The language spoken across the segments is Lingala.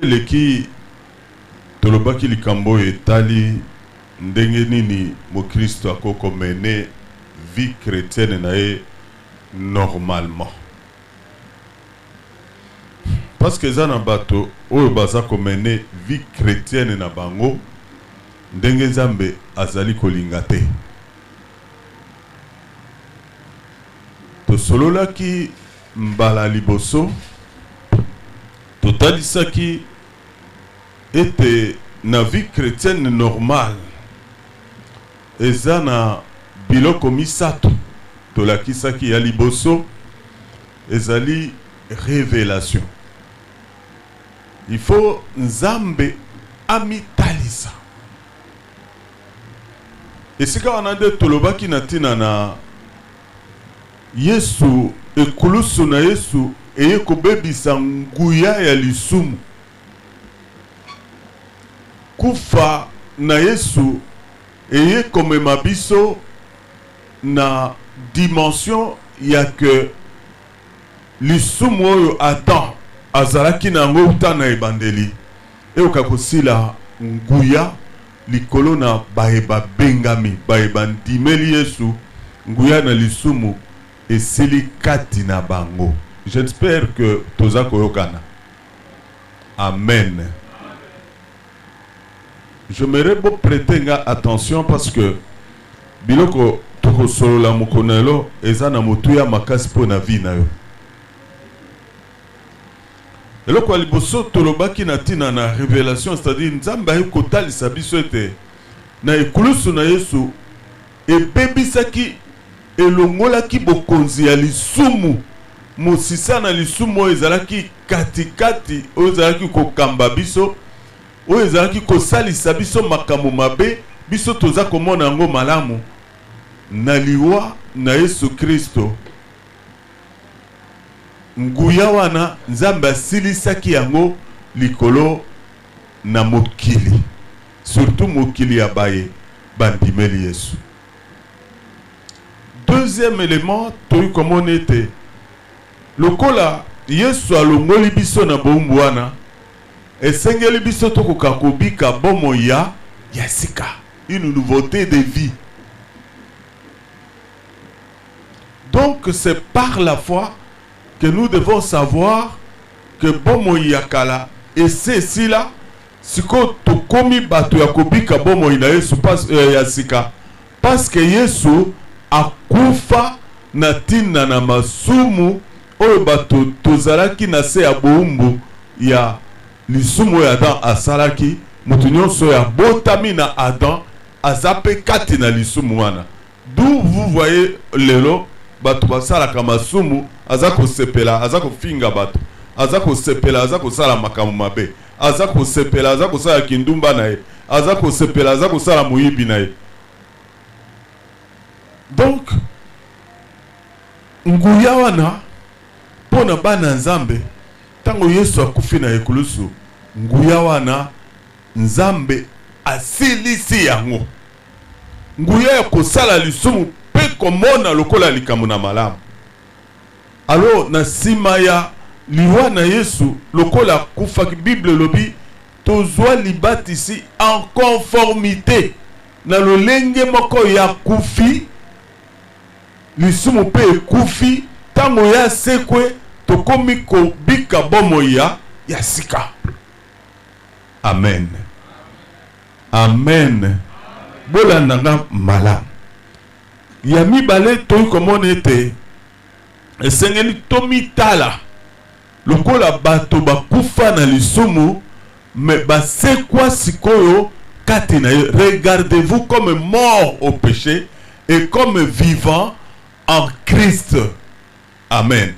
leki tolobaki likambo etali ndenge nini mo Kristo akoko mene vie chrétienne na ye normalement. Parce que zana bato oyo baza ko mene vie chrétienne na bango ndenge Nzambe azali kolinga te. To solola ki mbala liboso totalisaki ete na vie chrétienne normale eza na biloko misato tolakisaki ya liboso ezali révélation. Il faut Nzambe amitalisa. Esika wanade tolobaki na tina na Yesu ekulusu na Yesu eye kobebisa nguya ya lisumu. Kufa na Yesu eye komema biso na dimension ya que lisumu oyo Adam azalaki na ngo uta na ebandeli eyoka kosila nguya likolo na baeba bengami baeba ndimeli Yesu nguya na lisumu esili kati na bango. J'espère que toza koyokana. Amen. Je me beau prêter attention parce que biloko toko solo la mukonelo eza na motu ya makasi po na vie na yo. Eloko aliboso tolobaki na tina na révélation, c'est-à-dire Nzambe ayi kotalisa biso ete na ekulusu na Yesu ebebisaki elongolaki bokonzi ya lisumu mosisa na lisumu oyo ezalaki katikati oyo ezalaki kokamba biso oyo ezalaki kosalisa biso makambo mabe biso toza komona yango malamu na liwa na Yesu Kristo. Nguya wana Nzambe asilisaki yango likolo na mokili, surtout mokili ya baye bandimeli Yesu. Deuxième élément, toyi komona ete lokola Yesu alongoli biso na bombu wana esengeli biso tokoka kobika bomo ya sika, une nouveauté de vie. Donc c'est par la foi que nous devons savoir que bomo yakala et c'est si là siko tokomi bato ya kobika bomo ina Yesu pas ya sika parce que Yesu akufa na tina na masumu oyo bato tozalaki na se ya boumbu ya lisumu ya Adam asalaki mutu nyonso ya botami na Adam azape kati na lisumu wana. D'où vous voyez lelo bato basalaka masumu azako sepela azako finga bato azako sepela azako sala makamu mabe azako sepela azako sala kindumba nae azako sepela azako sala muyibi nae. Donc nguya wana pona bana Nzambe tango Yesu akufi na ekulusu nguya wana Nzambe asilisi yango nguya ya kosala lisumu pe komona lokola likambo na malamu. Alors na sima ya liwa na Yesu lokola kufa Bible lobi tozwa libatisi en conformité na lolenge moko ya kufi lisumu pe kufi tango ya sekwe tokomi kobika bomo ya sika. Amen. Amen. Bola nanga malamu. Ya mibale toyi komona ete esengeli tomitala lokola bato bakufa na lisumu me basekwa sikoyo kati na ye. Regardez-vous comme mort au péché et comme vivant en Christ. Amen.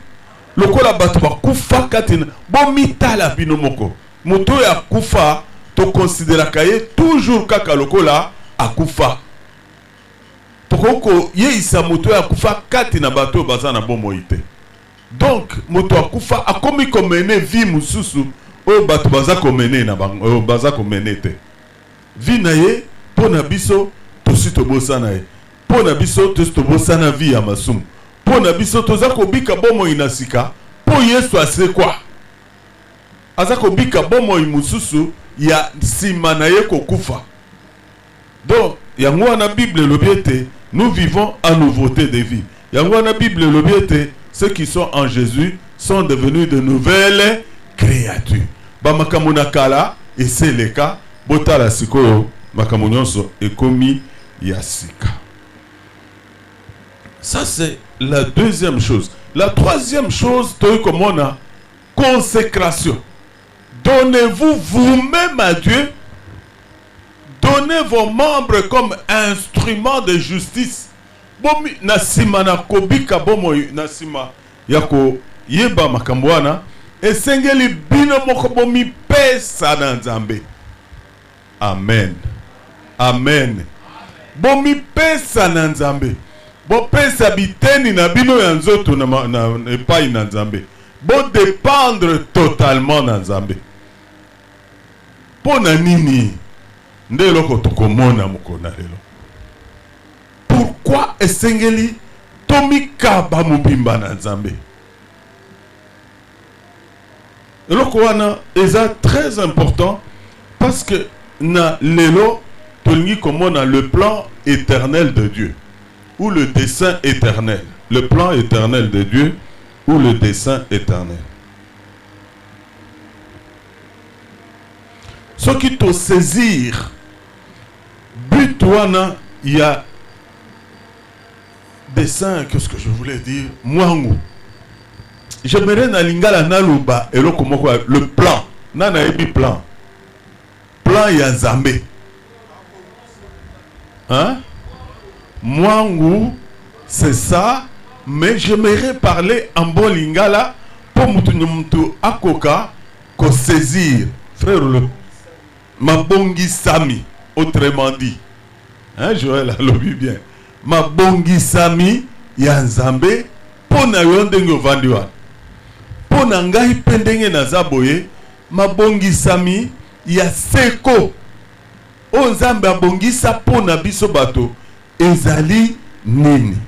Lokola bato bakufa kati na bomitala bino moko moto ya kufa to considéraka ye toujours kaka lokola akufa. Tokoko ye isa moto ya kufa kati na bato baza na bomoi te. Donc moto akufa akomi komene vie mususu oyo bato baza komene na bango oyo baza komene te. Vie na ye pona biso tosi tobosana ye. Pona biso tosi tobosana vie ya masumu. Pona biso toza kobika bomoi na sika po Yesu asekwa. aza kobika bomoi mususu ya nsima na ye kokufa. Donc yango wana Bible elobi ete nous vivons en nouveauté de vie. Yango wana Bible elobi ete ceux qui sont en Jésus sont devenus de nouvelles créatures. Ba makambo na kala eseleka botala sikoyo makambo nyonso ekomi ya sika. Ça c'est la deuxième chose. La troisième chose, comme on a consécration. Donnez-vous vous-même à Dieu. Donnez vos membres comme instruments de justice. Bomi nasima na kobika bomo nasima yako yeba makambwana esengeli bino moko bomi pesa na Nzambe. Amen. Amen. Bomi pesa na Nzambe. Bo pesa biteni na bino ya nzoto na epai na Nzambe. Bo dépendre totalement na Nzambe. Pona nini nde loko tokomona mukona lelo. Pourquoi esengeli tomikaba mubimba na Nzambe? Loko wana eza très important parce que na lelo tolingi komona le plan éternel de Dieu. Ou le dessein éternel. Le plan éternel de Dieu ou le dessein éternel. Ce qui te saisir, but wana, il y a dessein, qu'est-ce que je voulais dire? Mwangu. J'aimerais na lingala naluba eloko moko le plan. Nana ebi plan. Plan ya Nzambe. Hein? Mwangu, c'est ça, mais j'aimerais parler en bon lingala pour mutu akoka ko saisir. Frère, le mabongi sami, autrement dit. Hein, Joël a lobby bien. Mabongi sami ya Nzambe pona yondenge vandiwa. Pona ngai pendenge na zaboye, mabongi sami ya seko. O Nzambe abongisa pona biso bato. Ezali nini.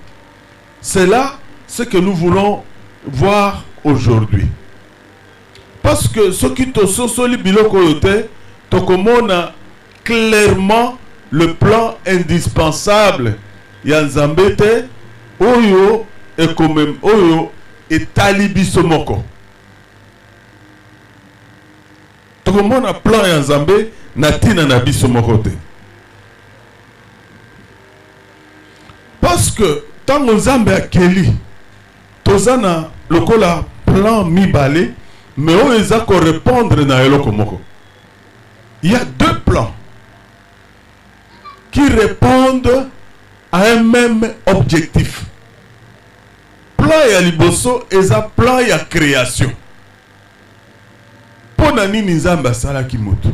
C'est là ce que nous voulons voir aujourd'hui. Parce que ce qui te sosoli biloko yote, tokomona clairement le plan indispensable. Yanzambete, oyo et quand même oyo et talibiso moko. Tokomona plan yanzambe natina na biso moko te. Parce que tant Nzambe akeli tozana lokola plan mibale mais on eza ko répondre na eloko moko. Il y a deux plans qui répondent à un même objectif. Plan ya liboso eza plan ya création. Pona nini Nzambe asalaki moto?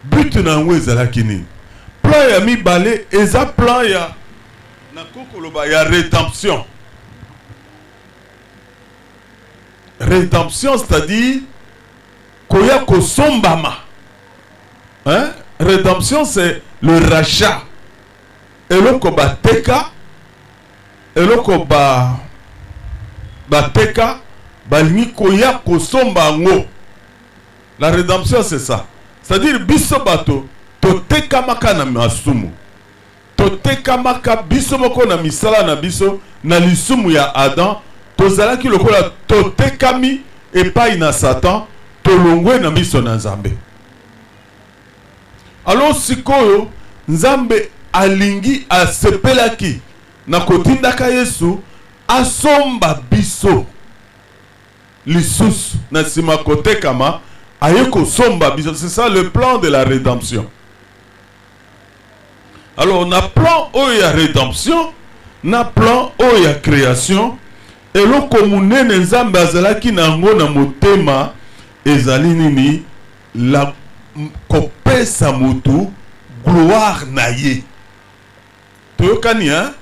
But na ngo ezalaki nini? Plan ya mibale eza plan ya il y a rédemption. Rédemption, c'est-à-dire koya kosombama. Hein? Rédemption, c'est le rachat. Eloko bateka, eloko bateka, balini koya kosomba ngo. La rédemption, c'est ça. C'est-à-dire biso bato toteka makana masumu. Toteka maka biso moko na misala na biso na lisumu ya Adam tozalaki lokola totekami epai na Satan tolongwe na biso na Nzambe. Alors sikoyo Nzambe alingi asepelaki na kotindaka Yesu asomba biso lisusu na sima kotekama ayeko somba biso. C'est ça le plan de la rédemption. Alors, on a plan où il y a rédemption, on a plan où il y a création, et le communé Nzambe azalaki nango na motema ezali nini la kopesa mutu gloire na ye. Toyokani hein?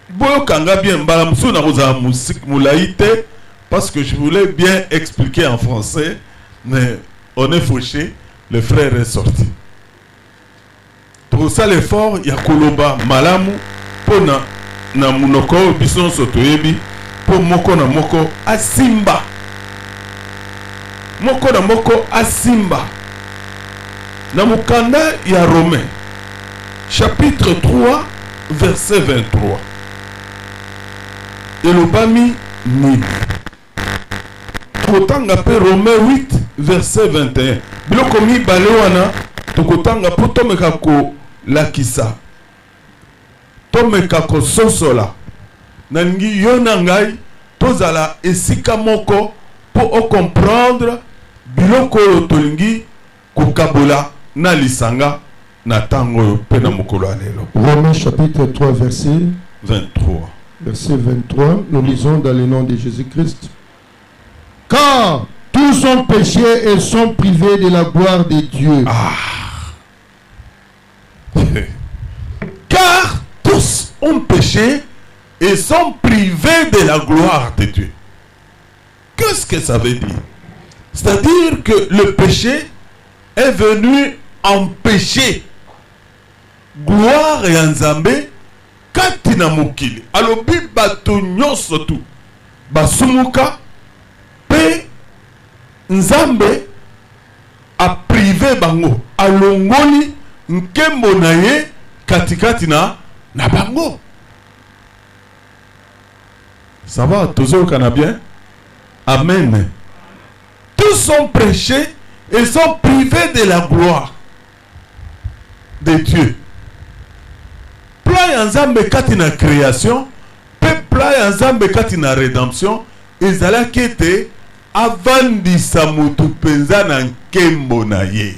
Boyokanga bien mbala musu na koza musique mulaite parce que je voulais bien expliquer en français, mais on est fauché, le frère est sorti. Pour ça l'effort ya koloba malamu pona na munoko bison sotoyebi po moko na moko asimba moko na moko asimba na mukanda ya Romain chapitre 3 verset 23 elobami nini tokotanga pe Romain 8 verset 21 biloko mibale wana tokotanga po tomeka kolakisa tomeka kososola nalingi yo na ngai tozala esika moko po ocomprendre biloko oyo tolingi kokabola na lisanga na tango oyo pe na mokolo ya lelo. Romains chapitre 3 verset 23. Verset 23, nous lisons dans le nom de Jésus-Christ. Car tous ont péché et sont privés de la gloire de Dieu. Car tous ont péché et sont privés de la gloire de Dieu. Qu'est-ce que ça veut dire? C'est-à-dire que le péché est venu empêcher gloire et Nzambe kati na mokili. Alobi bato nyonso tu basumuka pe Nzambe a privé bango alongoli nkembo na ye katikati na bango. Ça va, toujours qu'on a bien? Amen. Tous sont prêchés et sont privés de la gloire de Dieu. Plan Nzambe kati na création, pe plan Nzambe kati na rédemption, ezalaki ete avandisa mutu penza na nkembo na ye.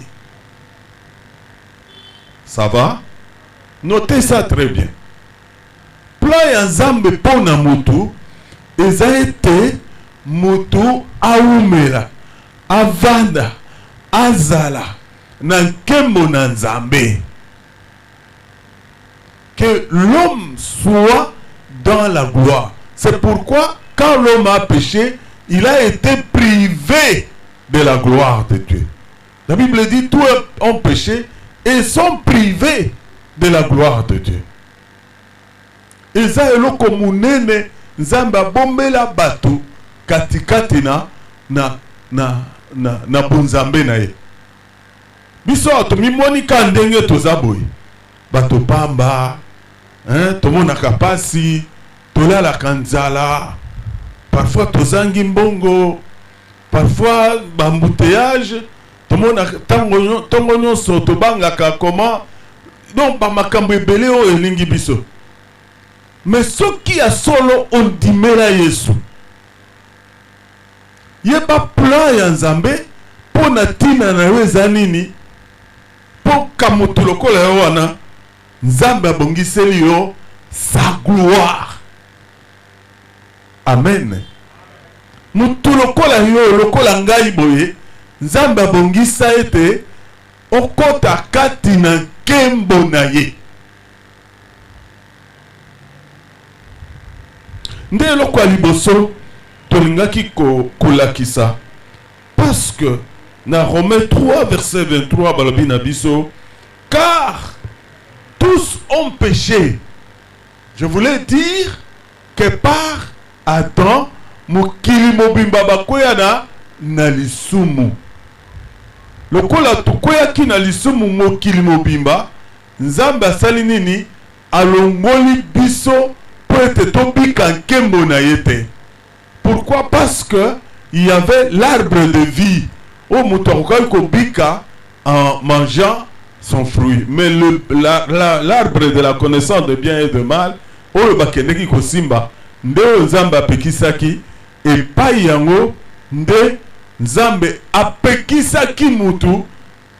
Ça va? Notez ça très bien. Plan Nzambe pona mutu eza ete mutu aumela avanda azala na nkembo na Nzambe. Que l'homme soit dans la gloire. C'est pourquoi quand l'homme a péché, il a été privé de la gloire de Dieu. La Bible dit tous ont péché et sont privés de la gloire de Dieu. Et ça eloko munene Nzamba bombela bato katikati na bunzambe na ye. Biso atomimoni ka ndenge tozaboyi. Bato pamba, tomona kapasi, tolala kanzala, parfois tozangi mbongo, parfois bambouteillage, tomona tongo nyonso tobangaka comment, donc bamakambo ebele oyo elingi biso. Mais soki ya solo ondimela Yesu, yeba plan ya Nzambe pona tina na yo eza nini po kamoto lokola yo wana Nzambe abongiseli yo sa gloire. Amen. Mutu lokola yo lokola ngai boye Nzambe abongisa ete okota kati na nkembo na ye. Nde eloko ya liboso tolingaki kolakisa parce que na Romains 3 verset 23 balobi na biso car tous ont péché. Je voulais dire que par Adam mokili mobimba bakoya na lisumu. Lokola tukoyaki na lisumu mokili mobimba, Nzambe asali nini alongoli biso pour être tobika nkembo na yete. Pourquoi? Parce que il y avait l'arbre de vie. Au mutokokai kobika en mangeant son fruit. Mais l'arbre de la connaissance de bien et de mal, oyo bakendeki kosimba, nde Nzambe apekisaki epai yango nde Nzambe apekisaki mutu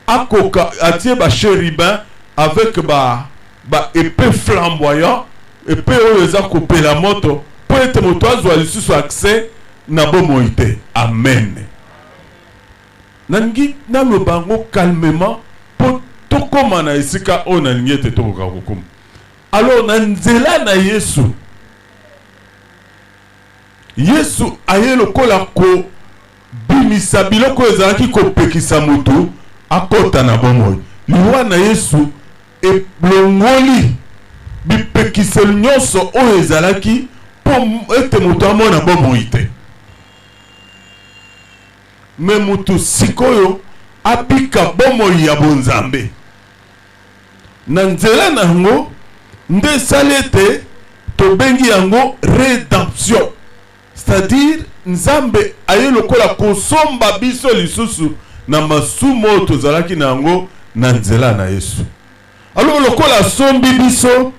akoka atie ba chérubin avec ba épée flamboyant épée oyo eza kopela moto po ete moto azwa lisusu accès na bomoi te. Amen. Nangi naloba ngo calmement po tokoma na esika oyo nalingi ete tokoka kokoma. Alors na nzela na Yesu aye lokola ko bimisa biloko ezalaki kopekisa mutu akota na bomoi. Liwa na Yesu eblongoli bipekiselo nyonso oyo ezalaki po ete mutu amona bomoi te. me mutu sikoyo abika bomo ya bonzambe na nzela na yango nde salete tobengi yango rédemption, c'est-à-dire nzambe aye lokola kosomba biso lisusu na masumo tozalaki na yango na nzela na Yesu. Alors lokola sombi biso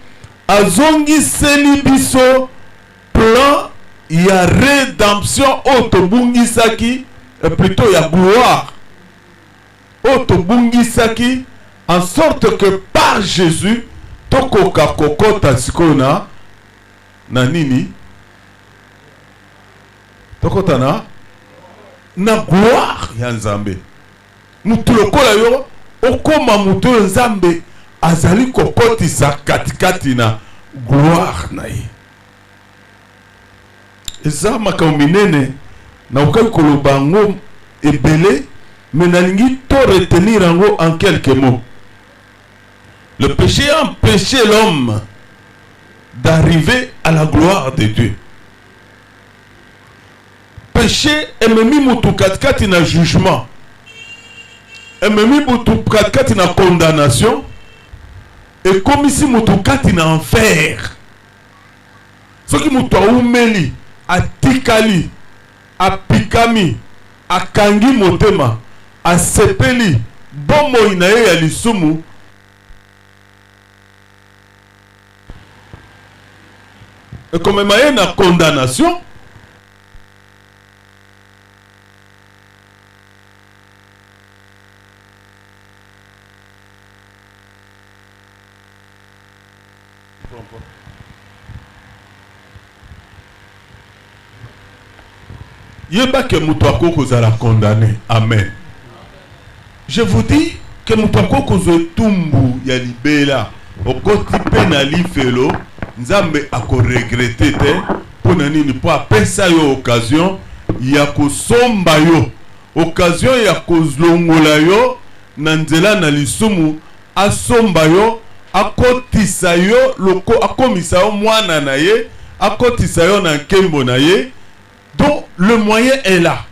azongiseli biso plan ya rédemption otobungisaki plutôt ya gloire otobungisaki en sorte que par Jésus tokoka kokota sikona na nini tokota na gloire ya nzambe. Mutu lokola yo okoma mutu nzambe azali kokotisa katikati na gloire na ye. Eza makambo minene na okai koloba yango ebele, mais nalingi to retenir yango en quelques mots. Le péché a empêché l'homme d'arriver à la gloire de Dieu. Péché ememi mutu katikati na jugement, ememi mutu katikati na condamnation, et comme si mutu kati na enfer. Soki mutu aumeli atikali apikami akangi motema asepeli bomoi na ye ya lisumu, et comme maye na condamnation, yeba que mutwako kozala condamné. Amen. Je vous dis que mutwako kozo tumbu ya libela okoti pe na lifelo nzambe ako regretter te pona nini po apesa yo occasion ya kosomba yo, occasion ya kozlongola yo na nzela na lisumu, asomba yo akotisa yo loko akomisa yo mwana na ye, akotisa yo na nkembo na ye. Donc le moyen est là.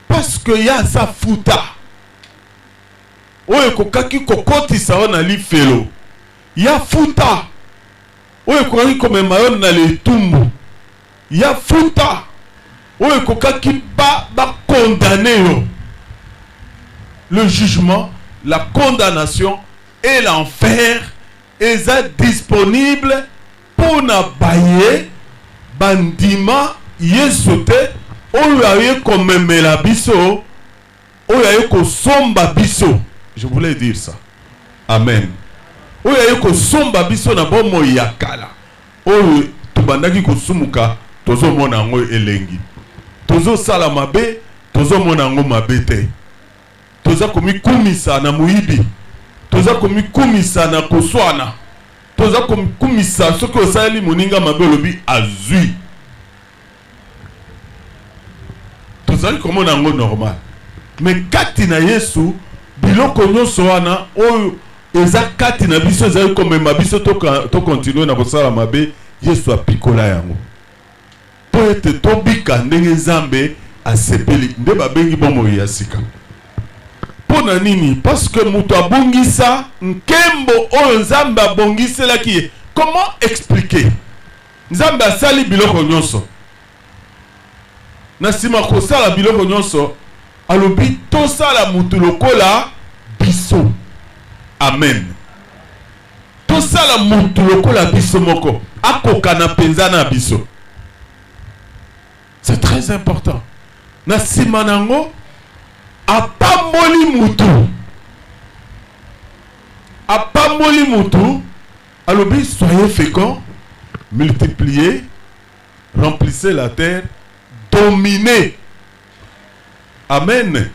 Parce que y a sa futa. Oye kokaki kokoti sa na li felo. Ya futa. Oye kokaki komema yo na le tumbu. Ya futa. Oye kokaki ba condamné yo. Le jugement, la condamnation et l'enfer est disponible pour na baye bandima yesote oyo aye komemela biso oyo aye kosomba biso. Je voulais dire ça. Amen. Oyo aye kosomba biso na bomo ya kala oyo tubandaki kosumuka tozo mona ngo elengi, tozo sala mabe tozo mona ngo mabe te, toza komikumisa na muibi, toza komikumisa na koswana, toza kumisa soki osali moninga mabe lobi azui, tozali komona yango normal. Mais kati na Yesu biloko nyonso wana oyo eza kati na biso ezali komema biso to continue na kosala mabe, Yesu apikola yango po ete tobika ndenge Nzambe asepeli nde babengi bomo ya sika. Pona nini? Parce que mutu abongisa nkembo oyo Nzambe abongiselaki ye. Comment expliquer? Nzambe asali biloko nyonso, na sima kosala biloko nyonso alobi tosala mutu lokola biso. Amen. Tosala mutu lokola biso moko akoka na penza na biso. C'est très important. Na sima nango apamboli mutu alobi soyez féconds, multipliez, remplissez la terre, dominez. Amen.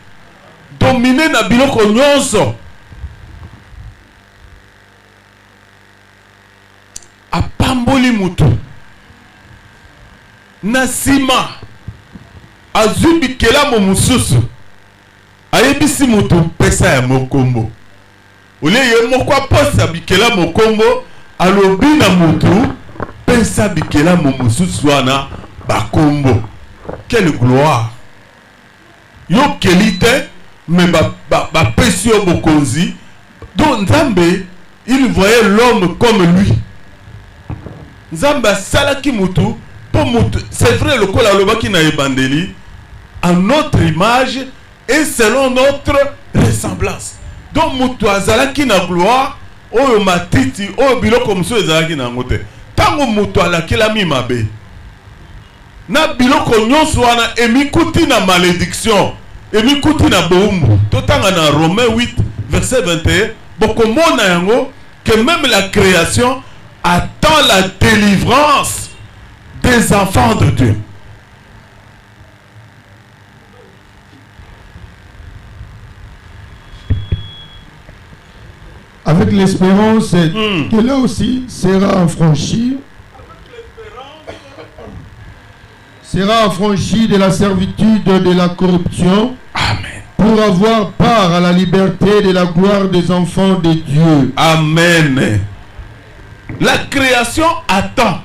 Dominez na biloko nyonso. Apamboli mutu na sima azwi bikela mosusu ayebisi mutu pesa ya mokombo. Ole ye moko aposa bikela mokombo alobi na mutu pesa bikela mosusu wana bakombo. quelle gloire. Yo qualité, mais pesi yo bokonzi. Donc Nzambe, il voyait l'homme comme lui. Nzambe salaki mutu, pour mutu. C'est vrai le kola loba qui na ebandeli, en notre image et selon notre ressemblance. Donc mutu azalaki na gloire, oyo matiti, oyo biloko musu ezalaki na ngote. Tango mutu alakelami mabe. Na biloko nyonso wana emikuti na malédiction, emikuti na boumbu. Totanga na Romains 8 verset 21, bokomona yango que même la création attend la délivrance des enfants de Dieu. Avec l'espérance que là aussi sera affranchi de la servitude de la corruption. Amen. Pour avoir part à la liberté de la gloire des enfants de Dieu. Amen. La création attend.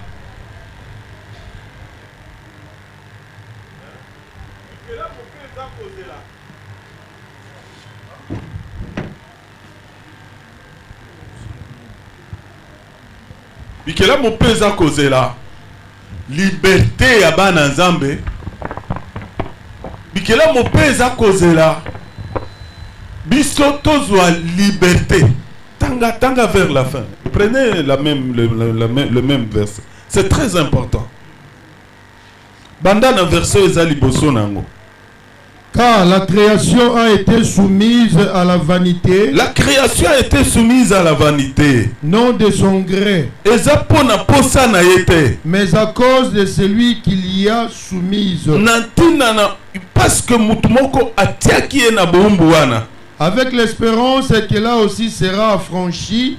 Bikela mo pesa kozela liberté ya bana Nzambe. Bikela mo pesa kozela biso tozwa liberté. Tanga vers la fin. Prenez le même verset. C'est très important. Banda na verset ezali boso nango. Car la création a été soumise à la vanité. La création a été soumise à la vanité. Non de son gré. Mais à cause de celui qui l'y a soumise. Parce que avec l'espérance que là aussi sera affranchi.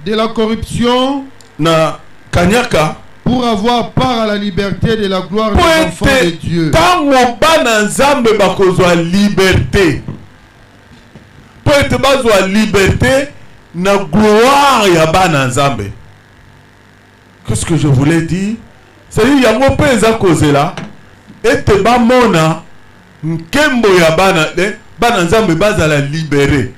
De la corruption. Na kanyaka pour avoir part à la liberté de la gloire des enfants de Dieu. Tango bana Nzambe bakozwa liberté. Pour être bazwa liberté na gloire ya bana Nzambe. Qu'est-ce que je voulais dire? C'est yango peza kozela ete ba mona nkembo ya bana Nzambe bazala libéré.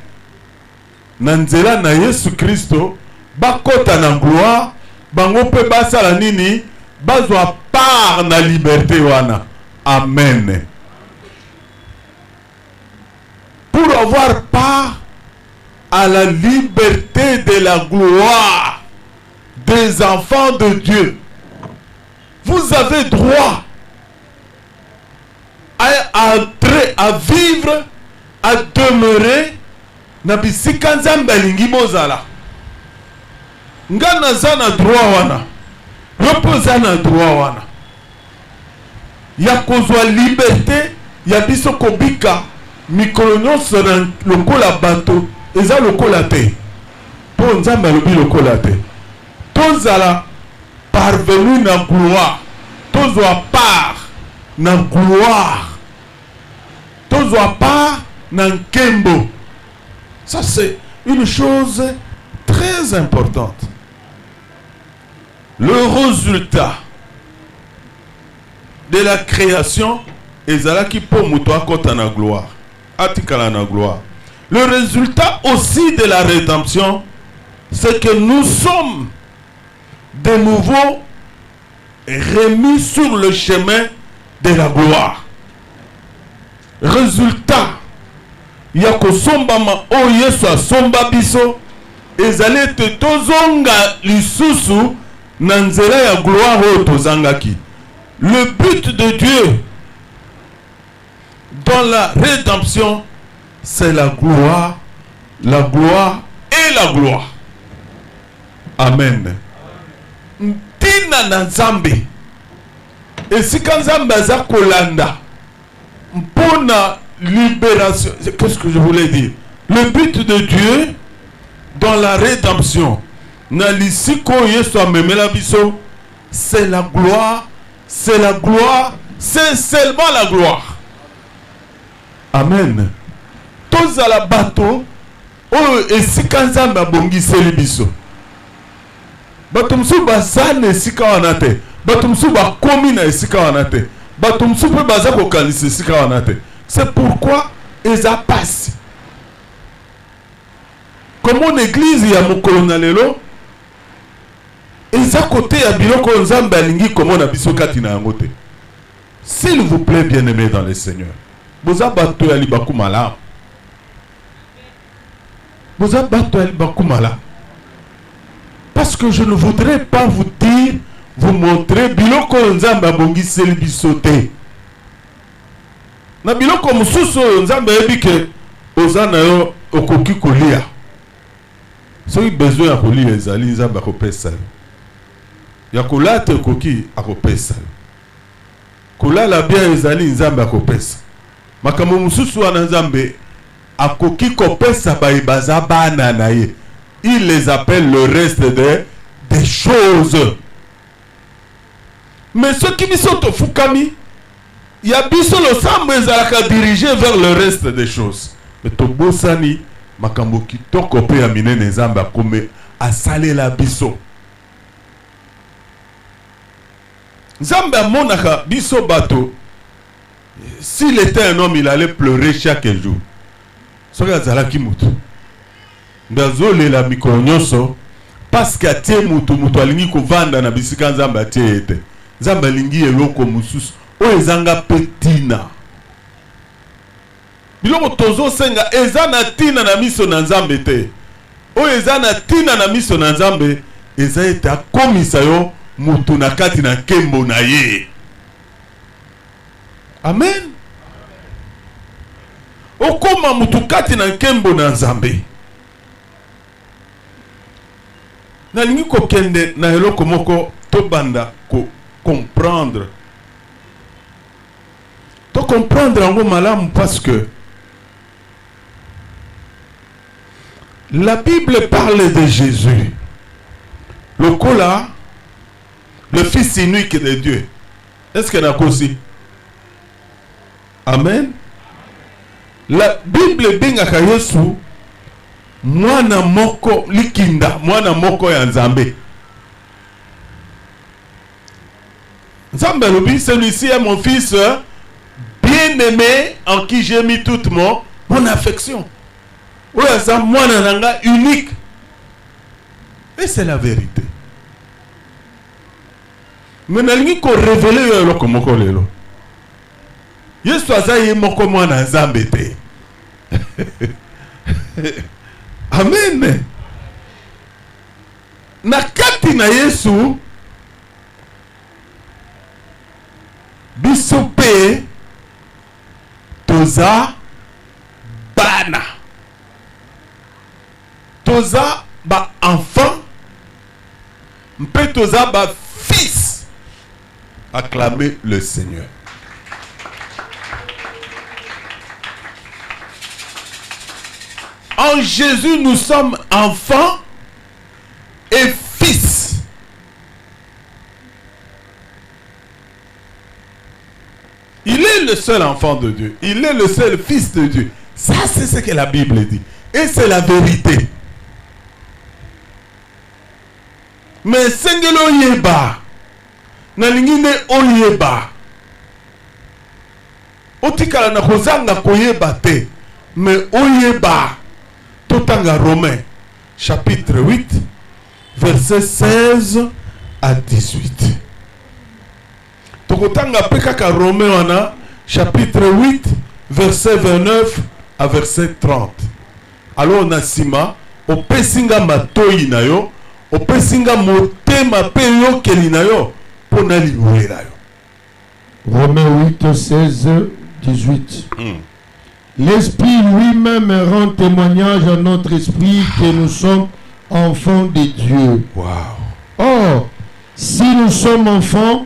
Na nzela na Yesu Kristo bakota na gloire, bango pe basala nini, bazwa part na liberté wana. Amen. Pour avoir part à la liberté de la gloire des enfants de Dieu, vous avez droit à entrer, à vivre, à demeurer na bisika Nzambe alingi bozala. Ngana zana droit wana. Yopo zana droit wana. Ya kozwa liberté, ya biso kobika mikolo nyonso na lokola bato, eza lokola te. Po Nzambe alobi lokola te. Tozala parvenu na gloire. Tozwa part na gloire. Tozwa part na nkembo. Ça c'est une chose très importante. Le résultat de la création ezalaki po muto akota na gloire. Atikala na gloire. Le résultat aussi de la rédemption, c'est que nous sommes de nouveau remis sur le chemin de la gloire. Résultat, ya kosombama o Yesu asomba biso ezali te tozonga lisusu na nzela ya gloire o tozangaki. Le but de Dieu dans la rédemption, c'est la gloire et la gloire. Amen. Ntina na Nzambe esika Nzambe aza kolanda mpona libération. Qu'est-ce que je voulais dire? Le but de Dieu dans la rédemption, na lisiko Yesu amemela biso, c'est la gloire, c'est la gloire, c'est seulement la gloire. Amen. Tozala bato oyo esika Nzambe abongiseli biso. bato mosusu baza na esika wana te, bato mosusu bakomi na esika wana te, bato mosusu mpe baza kokanisa esika wana te. C'est pourquoi eza pasi. Comme mon église ya mokolo na lelo eza côté ya biloko nzambe alingi komona biso kati na yango te. S'il vous plaît, bien-aimés dans le Seigneur, boza bato ya libaku malamu, boza bato ya libaku malamu. Parce que je ne voudrais pas vous dire, vous montrer biloko nzambe abongiseli biso te. Na biloko mosusu nzambe yebi ke oza na yo okoki kolia. Soki besoin ya kolia ezali nzambe akopesa yo. Ya kolata okoki akopesa yo. Kolala bien ezali nzambe akopesa. Makambo mosusu wana nzambe akoki kopesa baza bana na ye. Il les appelle le reste des choses. Mais ceux qui sont au Fukami, il y a biso le sambo ezalaka dirigé vers le reste des choses. Mais to bosani makambo kitoko pe ya minene nzambe akome asalela biso. Nzambe amonaka biso bato. S'il était un homme, il allait pleurer chaque jour. Soki azalaki mutu. Ndazole la mikolo nyonso parce que atie mutu alingi kovanda na bisika nzambe atie ete. Nzambe alingi eloko mususu o ezanga petina. Biloko tozo senga eza na tina na miso na nzambe te. O eza na tina na miso na nzambe eza ete akomisa yo mutu na kati na nkembo na ye. Amen. Okoma mutu kati na nkembo na nzambe. Nalingi kokende na eloko moko to banda ko comprendre. To comprendre en malamu parce que la Bible parle de Jésus. Le Kola, le fils unique de Dieu. Est-ce qu'il y en a aussi? Amen. La Bible bingaka Yesu mwana moko likinda, mwana moko ya nzambe. Nzambe lobi, celui-ci est mon fils bien-aimé en qui j'ai mis toute mon affection. Oya sa mwana nanga unique. Et c'est la vérité. Mais nalingi ko révéler yo eloko moko lelo. Yesu azaye moko mwana nzambe te. Amen. Na kati na Yesu biso pe toza bana. Toza ba enfant. Mpe toza ba fils. Acclamez le Seigneur. En Jésus, nous sommes enfants et fils. Il est le seul enfant de Dieu. Il est le seul fils de Dieu. Ça, c'est ce que la Bible dit. Et c'est la vérité. Mais sengelo yeba. Nalingine oyeba. Otikala na kozanga koyeba te. Mais oyeba. Totanga Romains, chapitre 8, versets 16 à 18. Tokotanga pekaka Romains wana, chapitre 8, verset 29 à verset 30. Alors nasima, opesinga matoyi na yo, opesinga motema pe yo keli na yo, pona liwela yo. Romains 8, 16, 18. L'Esprit lui-même rend témoignage à notre esprit que nous sommes enfants de Dieu. Wow. Or, si nous sommes enfants,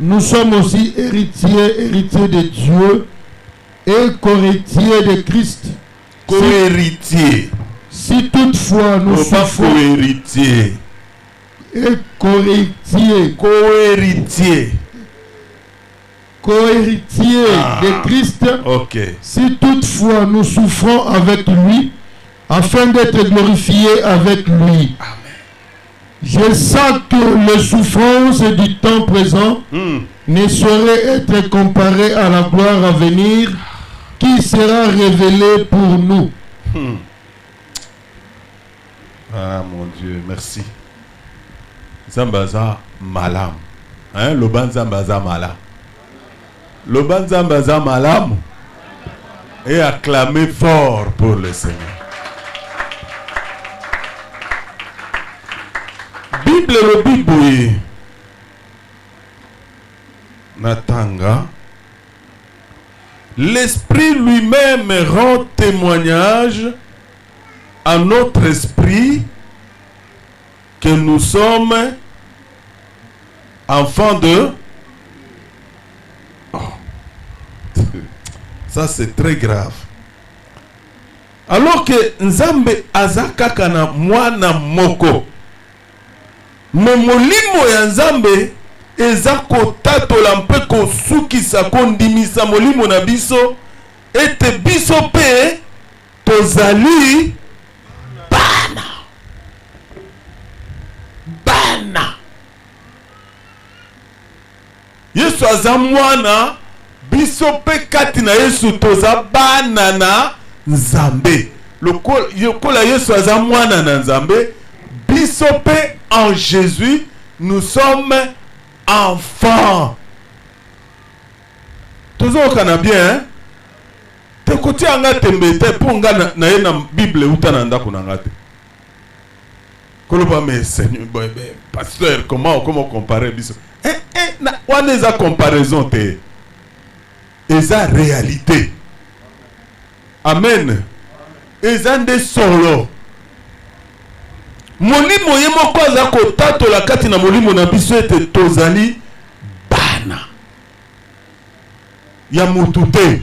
nous sommes aussi héritiers de Dieu et co-héritiers de Christ. Co-héritier. Si toutefois nous souffrons... Co-héritier. Et co-héritier. Co-héritier. Co-héritier de Christ, okay. Si toutefois nous souffrons avec lui, afin d'être glorifiés avec lui. Amen. Je sens que les souffrances du temps présent ne sauraient être comparées à la gloire à venir qui sera révélée pour nous. Ah mon Dieu, merci. Zambaza malam. Hein, Loban Zambaza malam. Loban Zambaza malam. Et acclamez fort pour le Seigneur. Bible le Bible. Natanga. L'Esprit lui-même rend témoignage à notre esprit que nous sommes enfants de... Oh. Ça c'est très grave. Alors que Nzambe azakaka na mwana moko. Mais molimo ya Nzambe eza kotatola mpe kosukisa kondimisa molimo na biso ete biso pe tozali bana. Yesu aza mwana, biso pe kati na Yesu toza bana na Nzambe. Lokola Yesu aza mwana na Nzambe, biso pe en Jésus nous sommes enfants. Tozo kana bien, hein? Te koti anga tembete pour nga na ye na Bible uta na ndako na ngate. Koloba mais Seigneur, pasteur, comment comparer biso? On a comparaison te. Eza réalité. Amen. Eza nde solo. Molimo ye moko aza kotatola kati na molimo na biso ete tozali bana. Ya mutu te.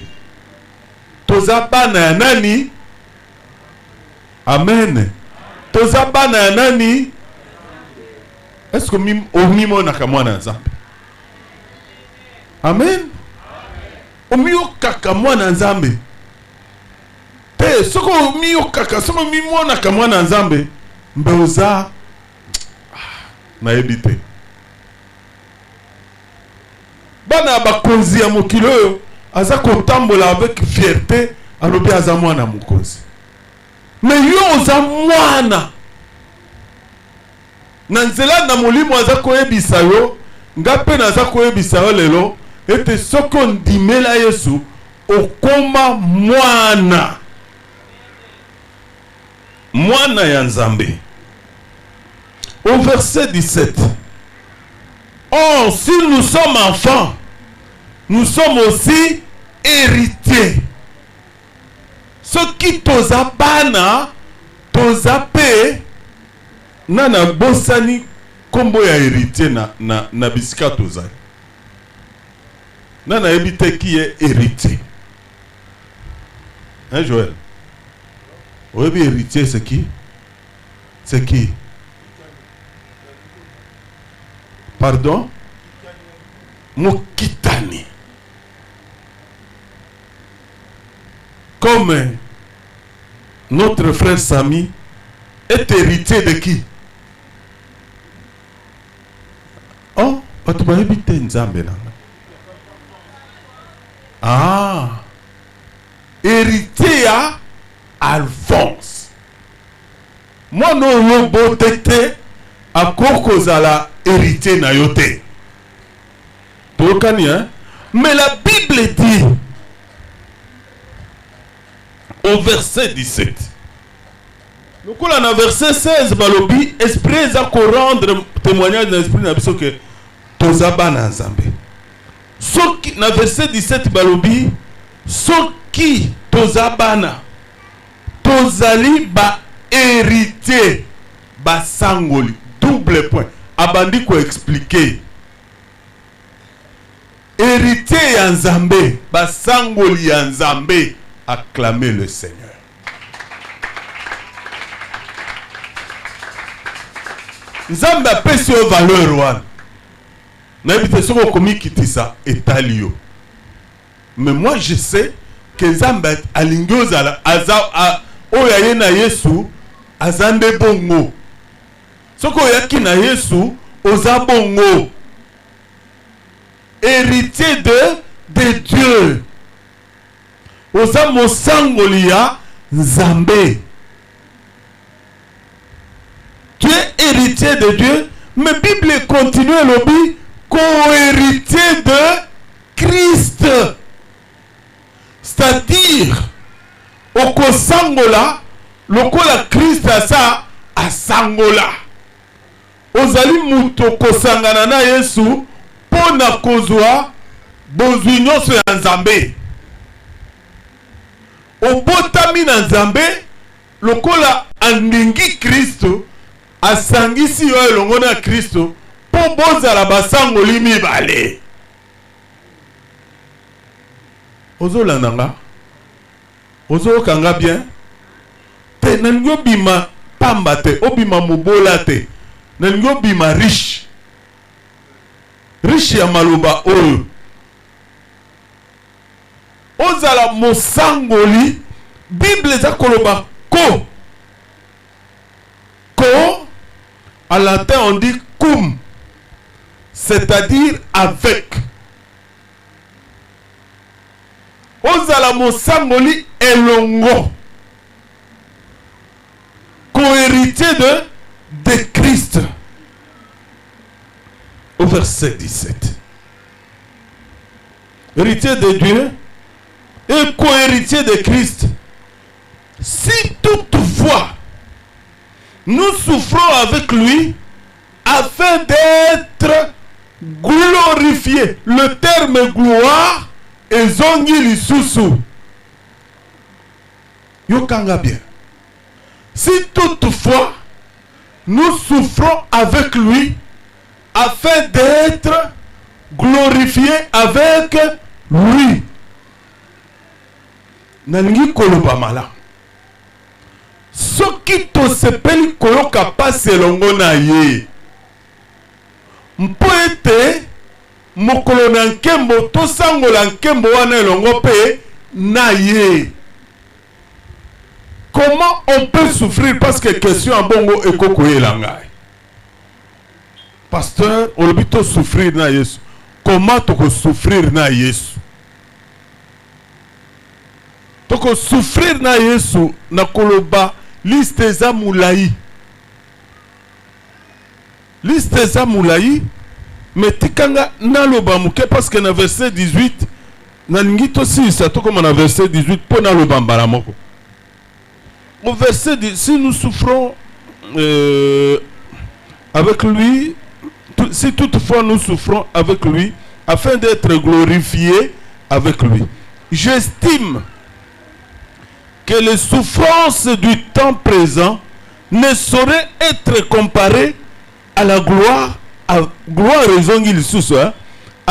Toza bana ya nani? Amen. Toza bana ya nani? Est-ce que omimo nakamwana Nzambe? Amen. Omio kaka mwana Nzambe. Te soko omio kaka soko mimo nakamwana Nzambe. Mbeuza na ebite. Bana bakonzi ya mokilo yo aza kotambola avec fierté alobi aza mwana mokonzi. Mais yo oza mwana. Na nzela na molimo aza koyebisa yo, ngape naza koyebisa yo lelo, ete soko ndimela Yesu okoma mwana. Mwana ya Nzambe. Au verset 17. Or, si nous sommes enfants, nous sommes aussi héritiers. Ce qui toza bana, toza pe, nana bosani kombo ya héritier na bisika toza. Nana ebite qui est héritier. Hein Joël? Oui, héritier c'est qui? C'est qui? Pardon? Mokitani. Comme notre frère Sami est héritier de qui? Oh, tu vas habiter Nzambe. Ah, héritier à Alphonse. Moi non bon tete à Kokozala héritier na yote. Hein? Mais la Bible dit au verset 17. Donc on a verset 16 balobi esprit za ko rendre témoignage de l'esprit na biso que tozaba na Nzambe. Soki na verset 17 balobi soki tozabana tozali ba héritier ba sangoli double point abandi ko expliquer héritier ya Nzambe ba sangoli ya Nzambe. Acclamez le Seigneur. Nzambe apesi yo valeur wana. Na ebite soko komi kitisa etalio. Mais moi je sais que Nzambe alingi ozala oyo aye na Yesu azande bongo. Soko yaki na Yesu oza bongo. Héritier de Dieu. Oza mosangoli ya Nzambe. Tu es héritier de Dieu, mais Bible continue à lobby co-héritier de Christ. C'est-à-dire, au kosangola, lokola Christ a ça, a sangola. Ozali muto kosangana na Yesu, pona kozwa, bozwi nyonso ya Nzambe. Obotami na Nzambe, lokola andingi Kristo, asangisi yo elongo na Kristo, po bozala basangoli mibale. Ozolanda nga, ozokanga bien, te nalingi obima pamba te, obima mobola te, nalingi obima riche, riche ya maloba oyo. Ozala mosangoli, Bible za koloba ko. Ko, en latin on dit cum, c'est-à-dire avec. Ozala mosangoli elongo, co-héritier de Christ. Au verset 17. Héritier de Dieu et co-héritier de Christ. Si toutefois nous souffrons avec lui afin d'être glorifiés. Le terme gloire est zongi lisusu. Yokanga bien. Si toutefois nous souffrons avec lui afin d'être glorifiés avec lui. Nalingi koloba mala. Soki to sepeli koloka pasi elongo na ye. Mpo ete mokolo na nkembo to sangola nkembo wana elongo pe na ye. Comment on peut souffrir parce que question en bongo ekoko yelangai. Pasteur, on le bito souffrir na Yesu. Comment toko souffrir na Yesu? Toko souffrir na Yesu na koloba liste za moulaï. Liste za moulaï. Mais tikanga na loba mouke parce que na verset 18 na ngito si ça to comme na verset 18 pour na loba mbala moko. Au verset 10, si nous souffrons avec lui, si toutefois nous souffrons avec lui afin d'être glorifiés avec lui, j'estime que les souffrances du temps présent ne sauraient être comparées à la gloire à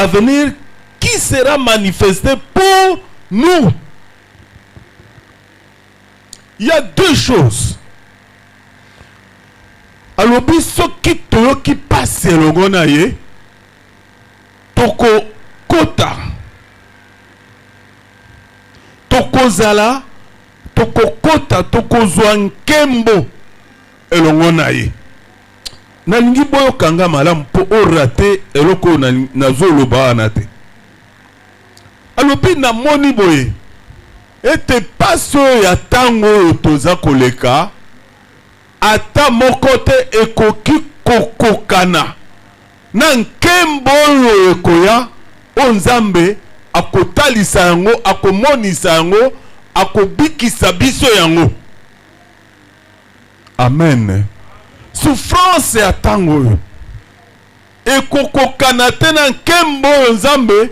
venir qui sera manifestée pour nous. Il y a deux choses. Alors, ce qui passe le gonaye, toko kota, toko zala, toko kota, toko zwankembo, elongonaye. Nalingi boyo kanga malam po orate eloko na zolo ba anate. Alopi na moni boye. Ete paso ya tango toza koleka ata mokote ekoki kokokana na nkembo oyo ekoya onzambe akotalisa yango akomonisa yango akobikisa biso yango. Amen. Souffrance ya tango oyo ekokokana te na nkembo oyo nzambe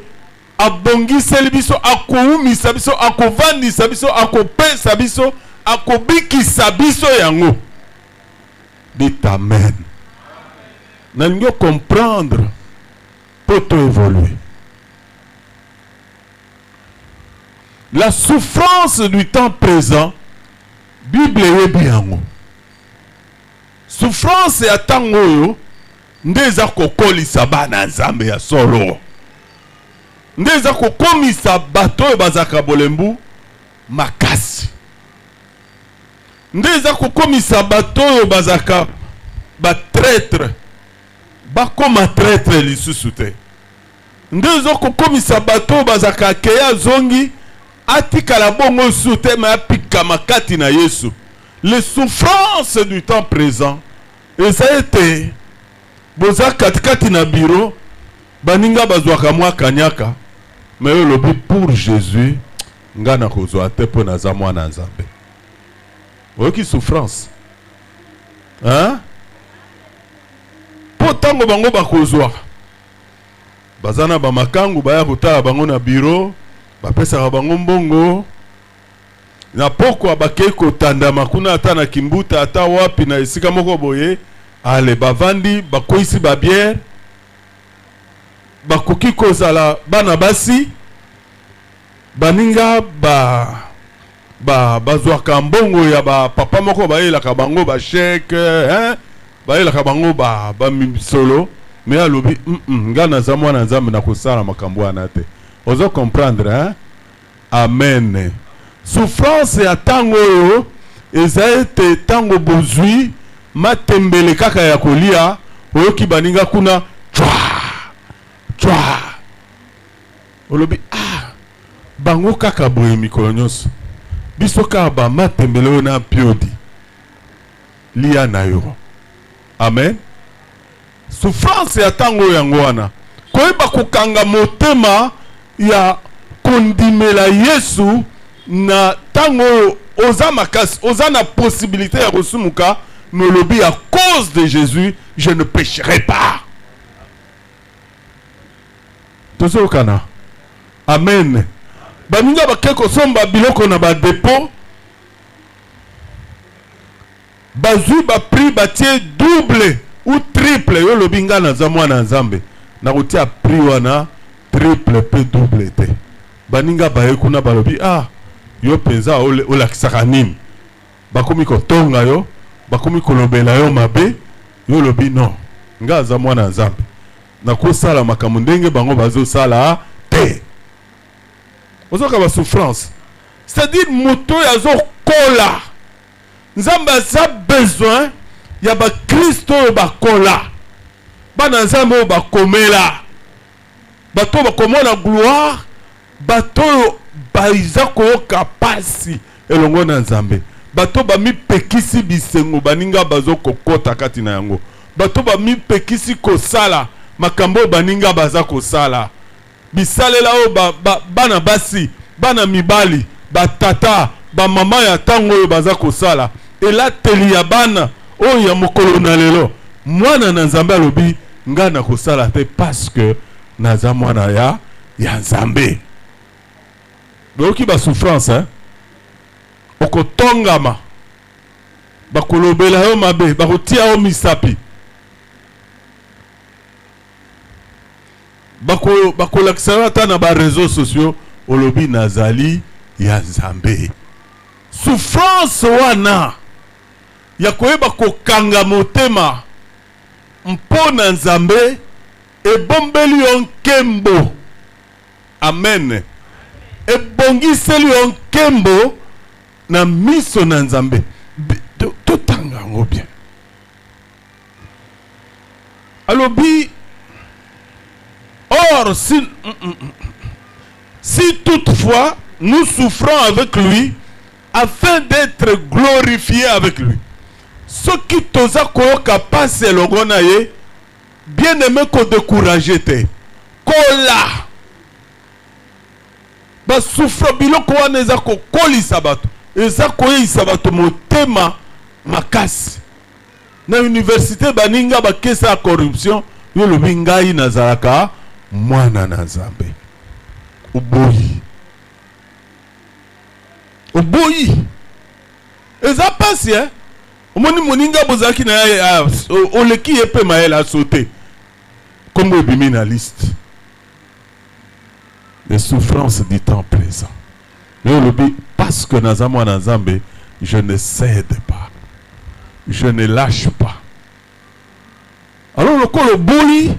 abongiseli biso akoumisa biso akovandisa biso akopesa biso akobikisa biso yango. Dites amen. Nalingi comprendre pour te évoluer. La souffrance du temps présent, Bible yebi yango. Souffrance ya tango oyo ndeza kokolisa bana nzambe ya solo. Ndeza kokomisa bato bazaka bolembu makasi. Ndeza kokomisa bato bazaka ba traître bakoma traître lisusu te nde ozokokomisa bato bazaka keya zongi atikala bongo su te ma apikama kati na Yesu. Les souffrances du temps présent eza ete boza katikati na biro baninga bazwaka mwa kanyaka mais yo lobi pour Jésus nga na kozwa te mpo naza mwana Nzambe. Oyoki souffrance hein? Po tango bango bakozwa bazana bamakangu baya kotala bango na biro bapesaka bango mbongo na pokwa bakei kotandama kuna ata na kimbuta ata wapi na esika moko boye ale bavandi bakoisi babiere bakoki kozala bana basi baninga bazwaka mbongo ya papa moko bayelaka bango basheke hein? Bayelaka bango bamisolo mais alobi nga naza mwana Nzambe na kosala makambo wana te. Ozo comprendre hein? Amen. Souffrance ya tango oyo eza ete tango bozwi matembele kaka ya kolia oyoki baninga kuna chwa olobi bango kaka boye mikolo nyonso biso kaka bamatembele oyo na piodi lia na yo. Amen. Souffrance ya tango yango wana koyeba kokanga motema ya kondimela Yesu na tango oza makasi oza na possibilité ya kosumuka nolobi à cause de Jésus je ne pécherai pas. Tozo kana. Amen. Baninga bakeko somba biloko na ba dépôt bazui ba prix batie double ou triple yo lobinga na zamwa na Nzambe na kotia prix wana triple pe double te baninga baye kuna balobi yo penza olakisaka nini bakomi kotonga yo bakomi kolobela yo mabe yo lobi non nga za mwana Nzambe na kosala makambo ndenge bango bazosala te. Ozoka ba souffrance c'est-à-dire moto yazo kola Nzambe a besoin ya ba Kristo bakola bana Nzambe bakomela bato bakomona gloire bato baiza koyoka pasi elongo na Nzambe bato bamipekisi bisengo baninga bazo kokota kati na yango bato bamipekisi kosala makambo baninga baza kosala bisalela o bana basi bana mibali batata bamama ya tango oyo baza kosala elateli ya bana oyo ya mokolo na lelo mwana na Nzambe alobi nga na kosala te parce que naza mwana ya Nzambe. Boki ba souffrance hein? Okotongama bakolobela yo mabe bakotia yo misapi bakolakisa ata na ba réseaux sociaux olobi nazali ya Nzambe. Souffrance wana ya koyeba kokanga motema mpona Nzambe ebombeli yo nkembo. Amen. Ebongiseli yo nkembo na miso na Nzambe totanga ngo bien. Alobi or si toutefois nous souffrons avec lui afin d'être glorifiés avec lui. Ce qui toza koyoka passe elongo na ye bien aimé ko décourager te kola ba souffre biloko wana eza ko kolisa bato eza koyisa bato motema makasi na université baninga bakesa corruption yo lobi ngai nazalaka mwana na Nzambe oboyi eza pasi hein omoni moninga bozaki na oleki yepe maela a sauté comme ebimi na liste les souffrances du temps présent. Mais le parce que naza mwana Nzambe je ne cède pas, je ne lâche pas. Alors le kolo boyi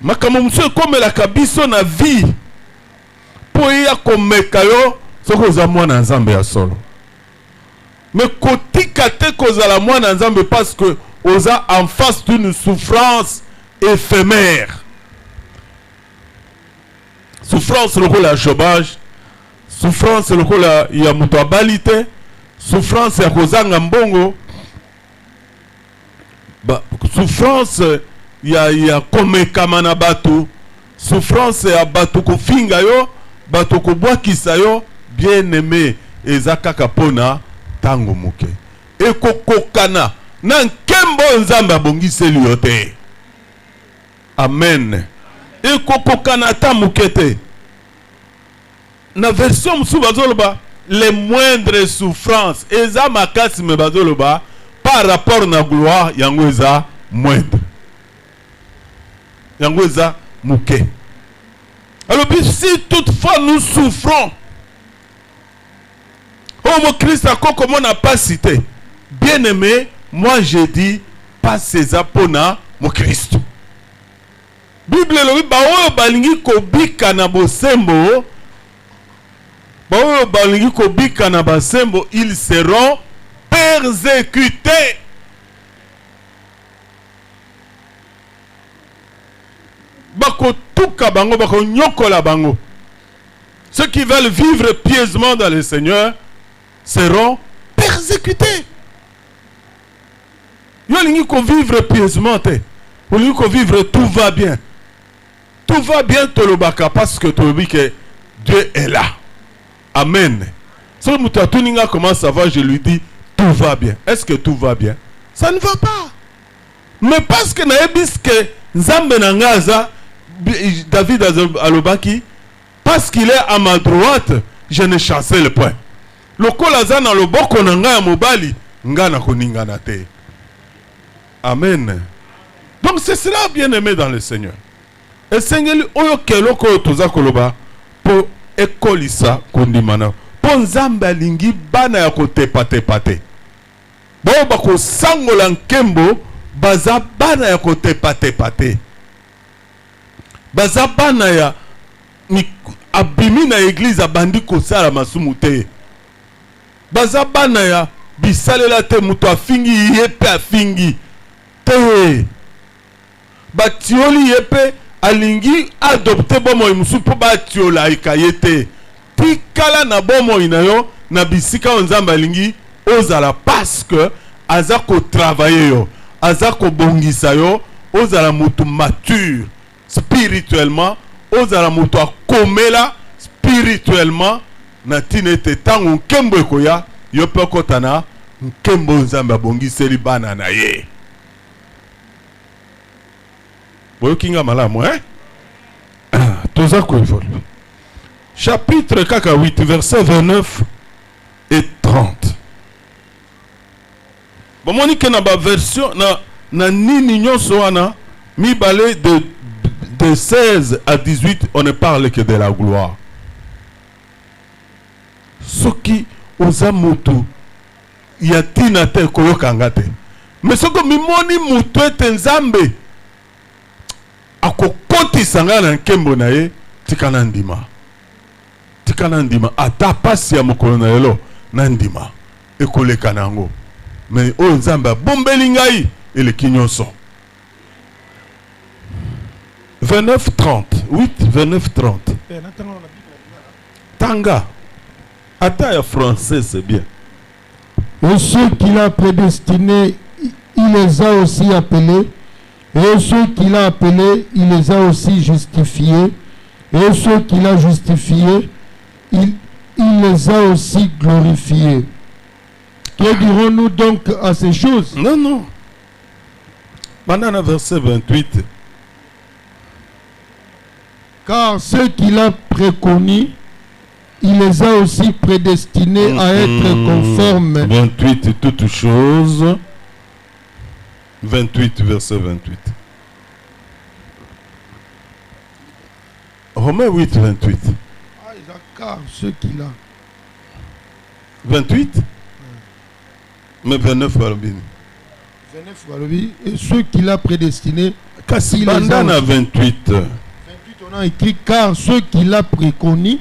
makambo mso comme la kabiso na vie po ya komeka yo soko za mwana Nzambe ya solo. Mais kotika te kozala mwana Nzambe parce que oza en face d'une souffrance éphémère. Souffrance lokola chômage, souffrance lokola ya muto abalité, souffrance ya kozanga mbongo, souffrance ya komekama na bato, souffrance ya bato kofinga yo, bato kobwakisa yo. Bien aimé, eza kaka pona tango muke. Ekokokana na nkembo nzambe abongiseli yo te. Amen. Ekokokana ta muke te. Na version musu bazoloba les moindres souffrances eza makasi me bazoloba par rapport na gloire yango eza moindre. Yango eza muke. Alors si toutefois nous souffrons, oh mon Christ, comment on n'a pas cité. Bien aimé, moi j'ai dit pas ces apona mon Christ. Bible le bawo balingi kobika na bosembo. Bawo balingi kobika na basembo, ils seront persécutés. Bako tuka bango, bako nyokola bango. Ceux qui veulent vivre pieusement dans le Seigneur seront persécutés. Yolingi ko vivre pieusement te. Yolingi ko vivre tout va bien. Tout va bien tolobaka parce que tolobi que Dieu est là. Amen. Si le moutatuninga commence à voir, je lui dis tout va bien. Est-ce que tout va bien? Ça ne va pas. Mais parce que naebis que Nzambe nangaza David alobaki, parce qu'il est à ma droite, je ne chancelle point. Lokola za na loboko na nga ya mobali, nga na koningana te. Amen. Donc c'est cela bien aimé dans le Seigneur. Et Seigneur, oyo keloko toza koloba po ekolisa kondimana. Po nzambe alingi bana ya kotepa tepa te. Bo bako sangola nkembo baza bana ya kotepa tepa te. Baza bana ya abimi na église abandi kosala masumu te. Baza bana ya bisalela te muto afingi yepe afingi te. Batioli yepe alingi adopte bomo imusu po batiola ikayete. Tikala na bomo inayo na bisika onzamba alingi ozala parce que azako travailler yo, azako bongisa yo, ozala mutu mature spirituellement, ozala mutu akomela spirituellement. Na tinete tango nkembo ekoya yo pe kotana nkembo nzambe abongiseli bana na ye. Boyokinga malamu toza ko évolue. Chapitre 8 verset 29 et 30. Bon monike na ba version na nini nyonso wana mi balé de 16 à 18 on ne parle que de la gloire. Soki oza mutu yatina te koyokanga te. Mais soko mimoni mutu ete nzambe akokotisa nga na nkembo na ye, tikana ndima. Tikana ndima ata pasi ya mokolo na lelo na ndima ekoleka nango. Mais oyo nzambe abombeli ngai eleki nyonso. 29-30. 8-29-30. Tanga. Attends, français, c'est bien. Et ceux qu'il a prédestinés, il les a aussi appelés. Et ceux qu'il a appelés, il les a aussi justifiés. Et ceux qu'il a justifiés, il les a aussi glorifiés. Que dirons-nous donc à ces choses? Non, non. Maintenant, verset 28. Car ceux qu'il a préconnus, il les a aussi prédestinés à être conformes. 28, toutes choses. 28, verset 28. Romains 8, 28. Car ceux qu'il a. 28? Mais 29, 29, et ceux qu'il a prédestinés. Il a 28. 28, on a écrit car ceux qu'il a préconnus.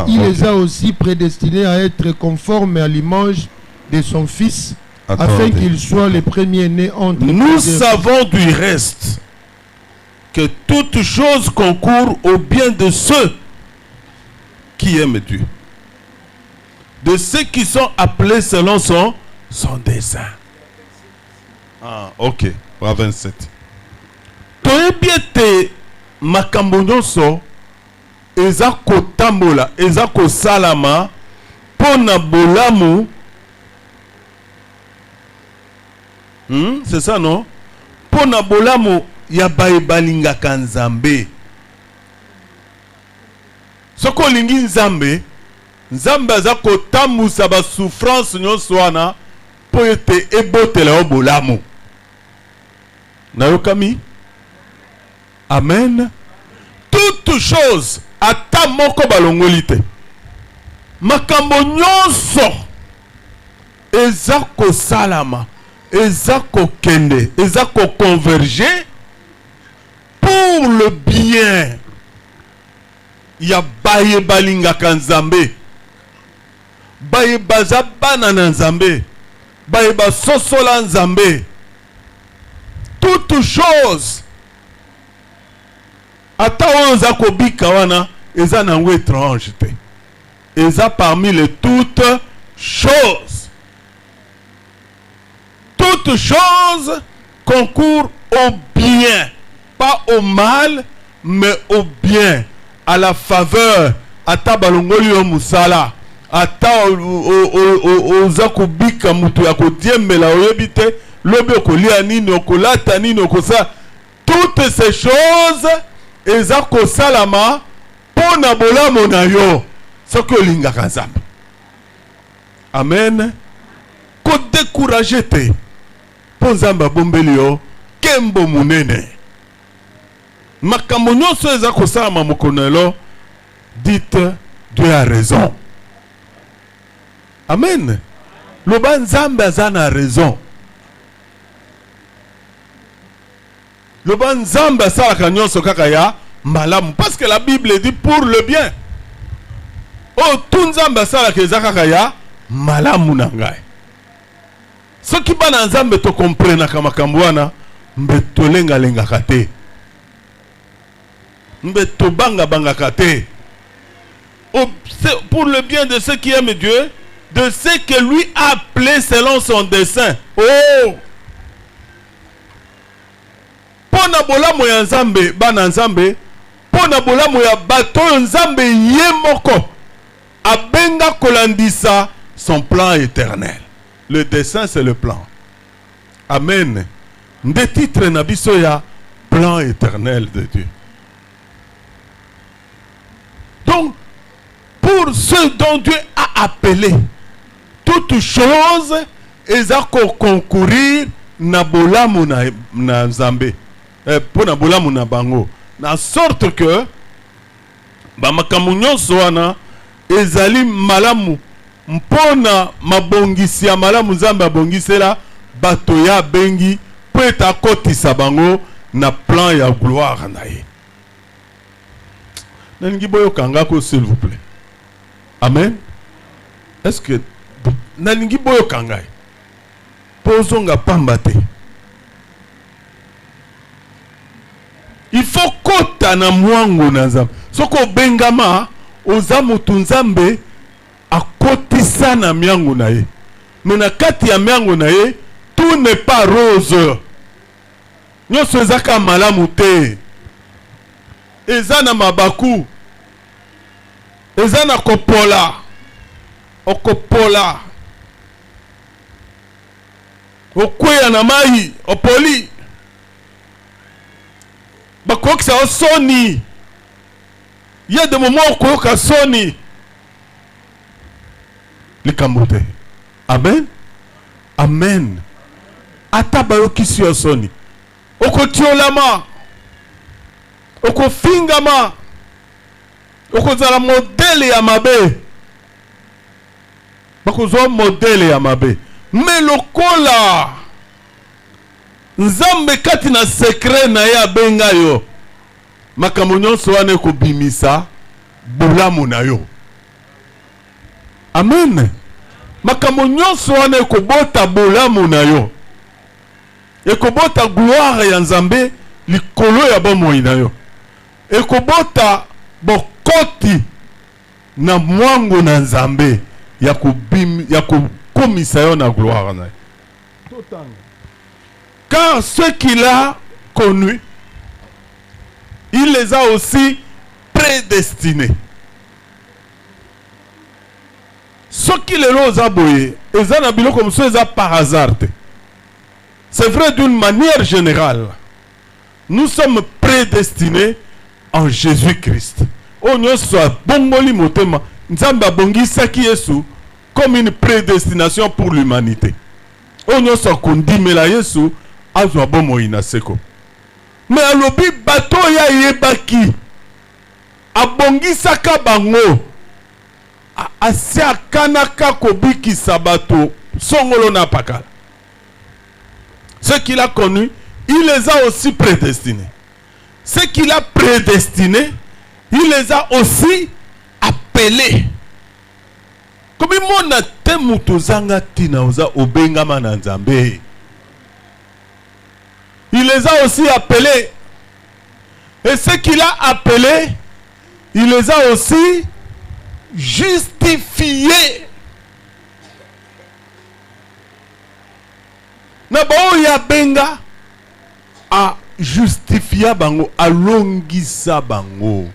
Il les a aussi prédestinés à être conformes à l'image de son Fils, afin qu'il soit le premier-né entre nous savons du reste que toute chose concourt au bien de ceux qui aiment Dieu, de ceux qui sont appelés selon son dessein. Ah, ok. 27. Toyebi ete makambo nyonso eza kotambola, eza kosalama pona bolamu. C'est ça, non? Pona bolamu ya baebalingaka Nzambe. Soko lingi Nzambe, Nzambe aza kotambusa ba souffrance nyonso wana po ete ebotela o bolamu. Nayokami? Amen. Toute chose ata moko balongoli te. Makambo nyonso eza kosalama, eza kokende, eza koconverger pour le bien. Ya baye balingaka Nzambe, baye baza bana na Nzambe, baye basosola Nzambe. Toute chose ata oza kobika wana eza nango étrange te, eza parmi les toutes choses. Toute chose concourt au bien, pas au mal, mais au bien, à la faveur. Ata balongoli yo musala, ata oza kobika mutu ya kodiembela oyebi te, lobi okolia nini, okolata nini, okosa. Toutes ces choses eza kosalama pona bolamu na yo soki olingaka Nzambe. Amen. Ko décourager te po Nzambe abombeli yo kembo munene. Makambo nyonso eza kosalama mokonelo, dites Dieu a raison. Amen. Loba Nzambe aza na raison. Loba Nzambe asalaka nyonso kaka ya malamu, parce que la Bible dit pour le bien. Oh, tout Nzambe asalaka eza kaka ya malamu na ngai. Soki bana Nzambe to comprenaka makambo wana, mbe tolenga-lengaka te, mbe tobanga-bangaka te. Pour le bien de ceux qui aiment Dieu, de ceux que lui a appelés selon son dessein. Oh! Pona bolamu ya Nzambe, bana Nzambe, pona bolamu ya bato Nzambe ye moko abenga kolandisa son plan éternel. Le dessein, c'est le plan. Amen. Des titres na biso ya plan éternel de Dieu. Donc, pour ceux dont Dieu a appelé, toute chose eza ko concourir na bolamu na Nzambe. Pour na bolamu na bango. Na sorte que ba makambo nyonso wana ezali malamu mpona mabongisi ya malamu Nzambe abongisela bato ya bengi po eta kotisa bango na plan ya gloire na ye. Nalingi boyoka ngako s'il vous plaît. Amen. Est-ce que nalingi boyoka ngai pozonga pamba te? Il faut kota na mwangu na Nzambe. Soko bengama oza mutu Nzambe akotisa na miangu na ye. Mais na kati ya miangu na ye, tout n'est pas rose. Nyonso ezaka malamu te. Eza na mabaku. Eza na kopola. Okopola. Okweya na mai, opoli. Bakokisa osoni. Il y a des moments où okoyoka soni. Likambo te. Amen. Amen. Ata bayokisi osoni. Okotiolama. Okofingama. Okozala modele ya mabe. Bakozwa modele ya mabe. Mais lokola Nzambe kati na secret na ye abenga yo, makambo nyonso wana ekobimisa bolamu na yo. Amen. makambo nyonso wana ekobota bolamu na yo, ekobota gloire ya Nzambe likolo ya bomoi na yo, ekobota bokoti na mwango na Nzambe ya kokomisa yo na gloire na yo. Car ceux qu'il a connus, il les a aussi prédestinés. Ce qui les a boyés, ils ont comme ça par hasard. C'est vrai d'une manière générale. Nous sommes prédestinés en Jésus-Christ. On soit bongoli motema, nzamba bongi saki Yesu comme une prédestination pour l'humanité. On soit kondimela Yesu azwa bomo inaseko. Mais alobi bato ya yebaki abongi saka bango asia kanaka kobiki sabato songolo na pakala. Ce qu'il a connu, il les a aussi prédestinés. Ce qu'il a prédestinés, il les a aussi appelés. Comme il a te mutuzanga tina oza obengama na Nzambe. Il les a aussi appelés. Et ce qu'il a appelés, il les a aussi justifiés. Na bao ya benga a justifia bango, a longisa bango.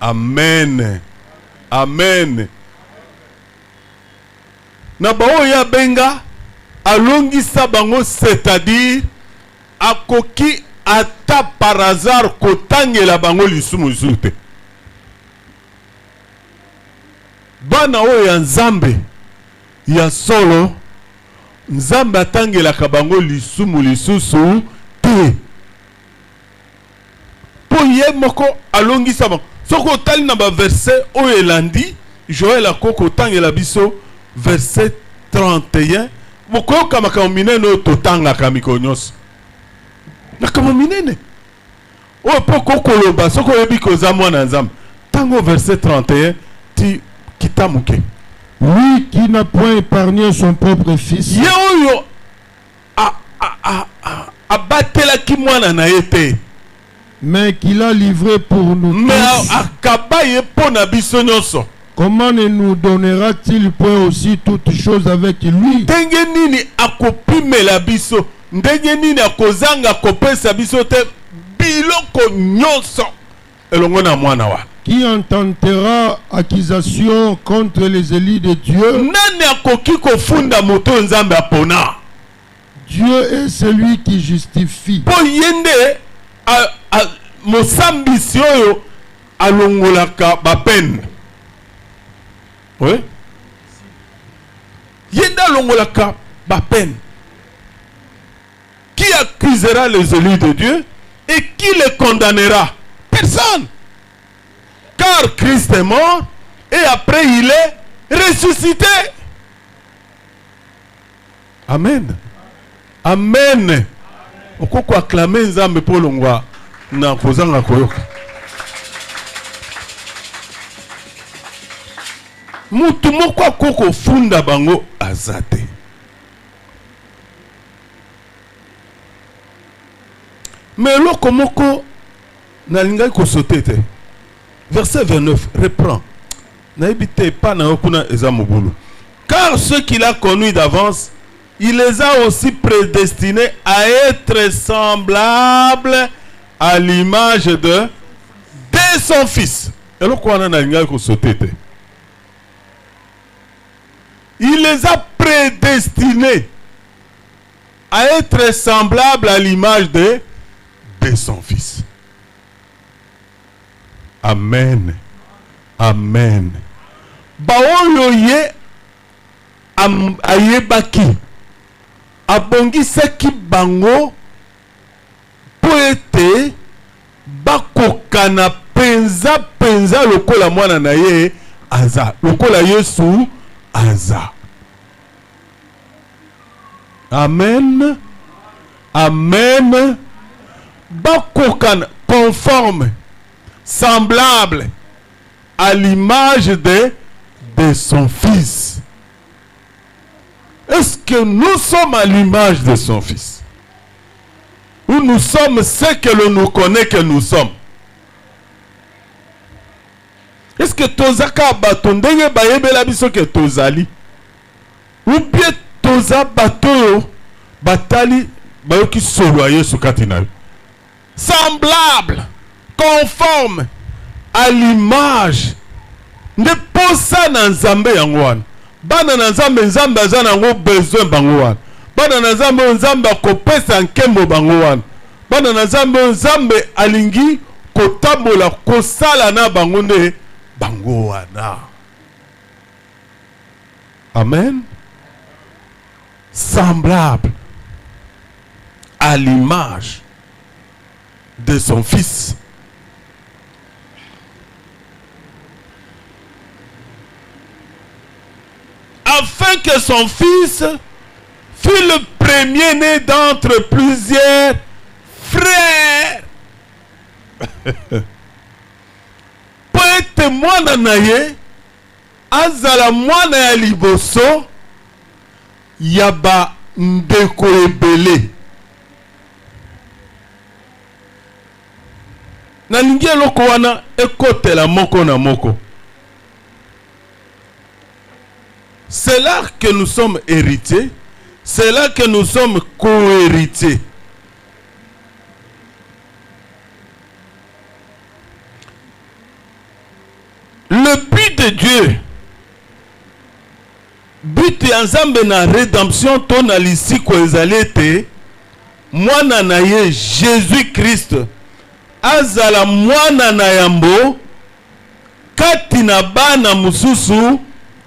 Amen. Amen. Na bao ya benga a longisa bango, c'est-à-dire a koki ata par hasard kotangela bango lisumu zute. Bana o ya Nzambe ya solo Nzambe atangela kabango lisumu lisusu te. Po ye moko alongisa bango. Soko tali na ba verset o elandi Joël akoko tangela biso verset 31. Moko kamaka minene to tanga kamiko nyos. Na kama minene. O po kokoloba soko yebi ko za mwana Nzambe. Tango verset 31 ti kitamuke. Lui qui n'a point épargné son propre fils, mais qui l'a livré pour nous tous, comment ne nous donnera-t-il point aussi toutes choses avec lui? Qui intentera accusation contre les élus de Dieu? Dieu est celui qui justifie. Oui. Qui accusera les élus de Dieu et qui les condamnera? Personne. Car Christ est mort et après il est ressuscité. Amen. Amen. Okoko acclamer Nzambe pour longwa na kozanga koyoka. Mutu moko akoko funda bango azate. Mais loko moko na lingai ko sotete. Verset 29, reprend. Car ceux qu'il a connus d'avance, il les a aussi prédestinés à être semblables à l'image de son fils. Il les a prédestinés à être semblables à l'image de son fils. Amen. Amen. Baoyo ye ayebaki abongisaki bango po ete bakokana penza lokola mwana na ye aza, lokola Yesu aza. Amen. Amen. Bakokana conforme, semblable à l'image de de son Fils. Est-ce que nous sommes à l'image de son Fils? Ou nous sommes ce que l'on nous connaît que nous sommes? Est-ce que tozaka batondenge bayebela biso que tozali? Ou bien toza batoyo batali bayoki solo Yesu katina? Semblable, conforme à l'image de posa na Nzambe yango wana. Bana na Nzambe, Nzambe aza nango besoin bango wana. Bana na Nzambe, Nzambe akopesa nkembo bango wana. Bana na Nzambe, Nzambe alingi kotambola kosala na bango nde bango wana. Amen. Semblable à l'image de son Fils. Afin que son Fils fût le premier-né d'entre plusieurs frères. Poète mwana na ye azala mwana ya liboso ya ba ndeko ebele. Nalingi eloko wana ekotela moko na moko. C'est là que nous sommes héritiers. C'est là que nous sommes co-héritiers. Le but de Dieu, but ya Nzambe na rédemption to na lisiko ezali ete mwana na ye Jésus-Christ azala mwana na yambo kati na bana mususu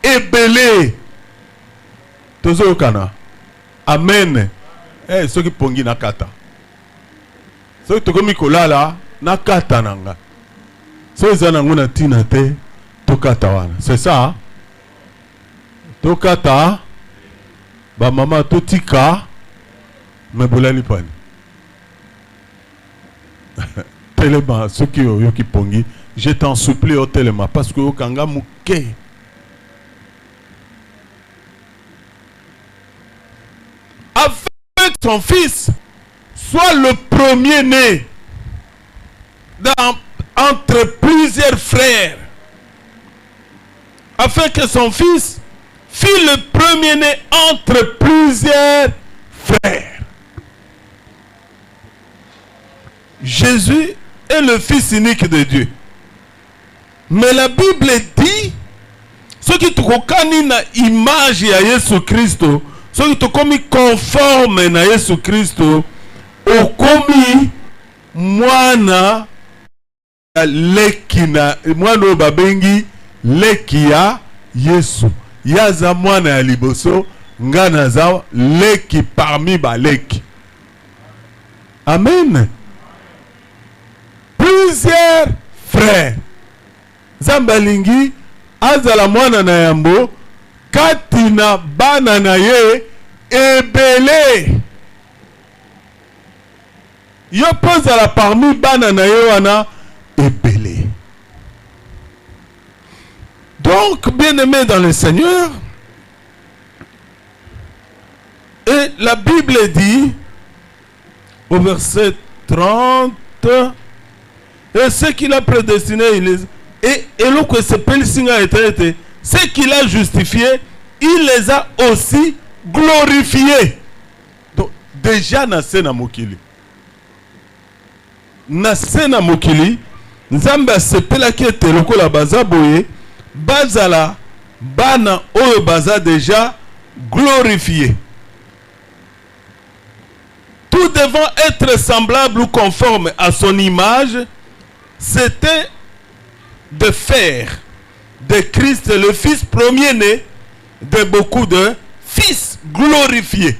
ebele. Tozoyokana. Amen. Soki pongi na kata. Soki tokomi kolala na kata nanga. So ezana ngona tina te tokata wana. C'est ça? Tokata ba mama totika mebolani pani. Telema soki yoki pongi, je t'en supplie au telema parce que okanga muke. Afin que son Fils soit le premier-né entre plusieurs frères. Afin que son Fils fût le premier-né entre plusieurs frères. Jésus est le Fils unique de Dieu. Mais la Bible dit, ce qui te kokani na image ya Yesu Christo, ce qui te komi conforme na Yesu Christo, okomi mwana leki na mwana babengi leki ya Yesu. Yaza mwana ya liboso, ngana za leki parmi ba leki. Amen. Plusieurs frères. Zambalingi azala mwana na yambo kati na bana na ye ebele. Yo pozala parmi bana na ye wana ebele. Donc, bien-aimés dans le Seigneur, et la Bible dit au verset 30, et ce qu'il a prédestiné, et ce qu'il a justifié, il les a aussi glorifiés. Donc, déjà, Nasena Mokili. Nasena Mokili, Nzamba sepela ki ete lokola baza boye, bazala, bana oyo baza déjà glorifié. Tout devant être semblable ou conforme à son image, c'était de faire de Christ le Fils premier-né de beaucoup de fils glorifiés.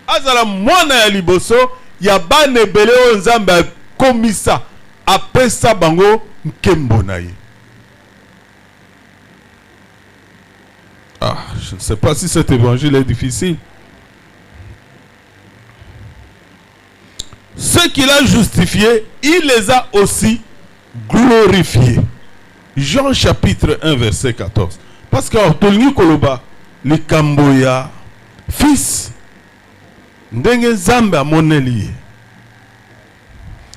Azala mwana ya liboso ya bana ebele oyo Nzambe akomisa apesa bango nkembo na ye. Je ne sais pas si cet évangile est difficile. Ceux qu'il a justifiés, il les a aussi glorifiés. Jean chapitre 1 verset 14. Parce que Ortolini Koloba, le Kamboya, fils, ndenge Zamba moneli.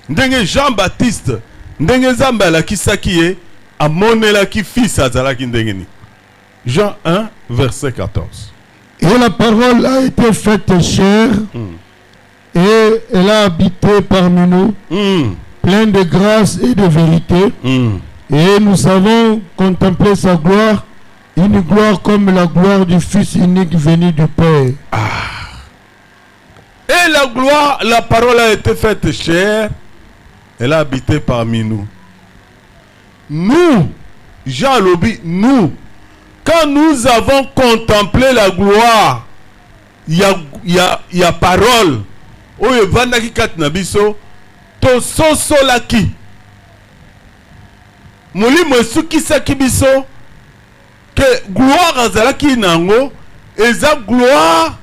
Ndenge Jean-Baptiste, ndenge Zamba la kisaki a monela ki fils azalaki ndenge. Jean 1 verset 14. Et la parole a été faite chair et elle a habité parmi nous, pleine de grâce et de vérité. Et nous avons contemplé sa gloire, une gloire comme la gloire du Fils unique venu du Père. Et la gloire, la parole a été faite chair, elle a habité parmi nous. Nous, Jean Lobi, nous, quand nous avons contemplé la gloire, il y a parole. Oye vandaki katnabiso, to soso laki. Molimo esukisaki biso que gloire azalaki nango eza gloire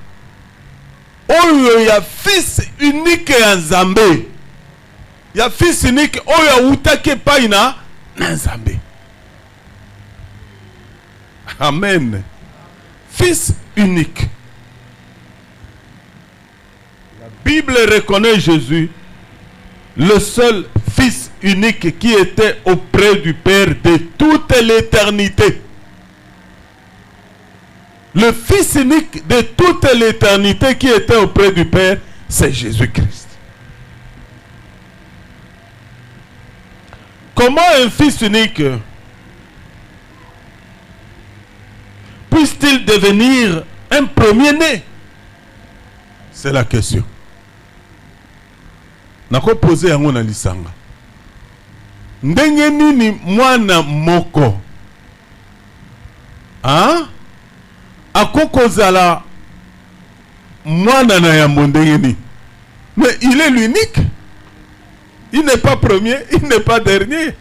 oyo ya fils unique ya Nzambe. Ya fils unique oyo utaki epai na Nzambe. Amen. Fils unique. La Bible reconnaît Jésus, le seul Fils unique qui était auprès du Père de toute l'éternité. Le Fils unique de toute l'éternité qui était auprès du Père, c'est Jésus-Christ. Comment un Fils unique puisse-t-il devenir un premier-né? C'est la question. Nako poser yango na lisanga. Ndenge nini mwana moko akokozala mwana na yambo ndenge ni? Mais il est l'unique. Il n'est pas premier, il n'est pas dernier.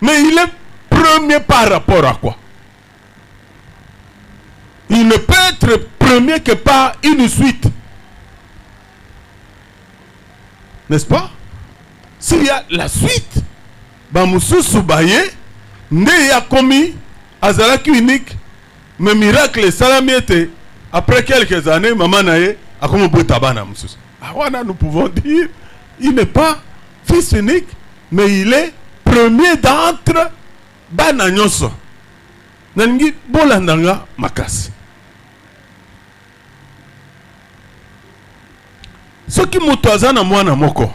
Mais il est premier par rapport à quoi? Il ne peut être premier que par une suite. N'est-ce pas? S'il y a la suite, Bamususu Baye, Nde ya komi, Azalaki unique, mais miracle salamiete, après quelques années, Maman Naye, a comme Boutabana Mususu. Awana, nous pouvons dire, il n'est pas fils unique, mais il est premier d'entre Bananyoso. Nangi Bolandanga Makasi. Ce qui motoza na mwana moko,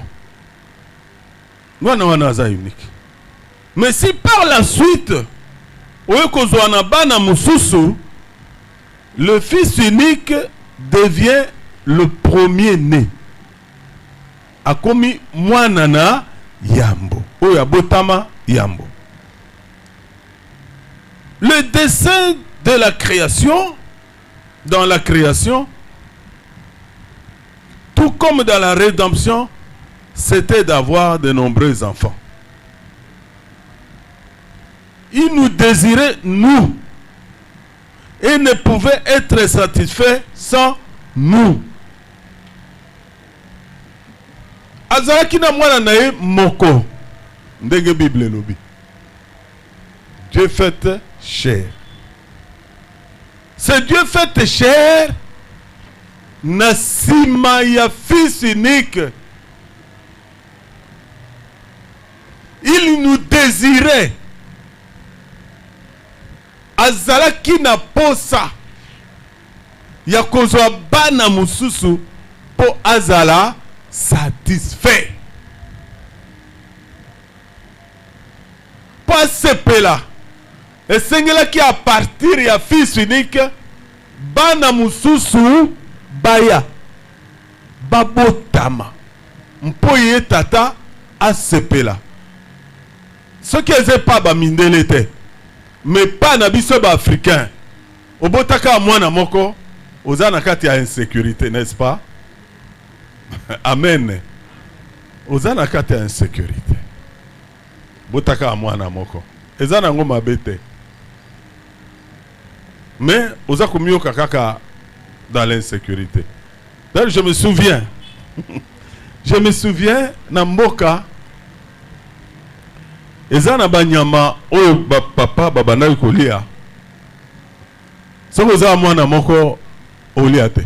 mwana wana aza unique. Mais si par la suite, oyekozwa na bana mususu, le fils unique devient le premier-né. Akomi mwana na yambo. Oya botama yambo. Le dessein de la création, dans la création, tout comme dans la rédemption, c'était d'avoir de nombreux enfants. Il nous désirait, nous, et ne pouvait être satisfait sans nous. Azalaki na mwana nae moko, ndenge Bible lobi. Dieu fait chair. C'est Dieu fait chair. Nasima ya fils unique. Il nous désirait. Azalaki na posa ya kozwa bana mususu po azala satisfait. Pas sepela. Et sengelaki à partir ya fils unique bana mususu baya babotama mpo ye tata asepela. Ce qui est pas ba mindelete, mais pas na biso ba africain. Obotaka mwana moko ozana kati ya insécurité, n'est-ce pas? Amen. Ozana kati ya insécurité. Botaka mwana moko ezana ngoma bete. Mais oza kumioka kaka dans l'insécurité. D'ailleurs, je me souviens, Namboka, eza na banyama oyo papa babandaki kolia soki oza mwana moko olia te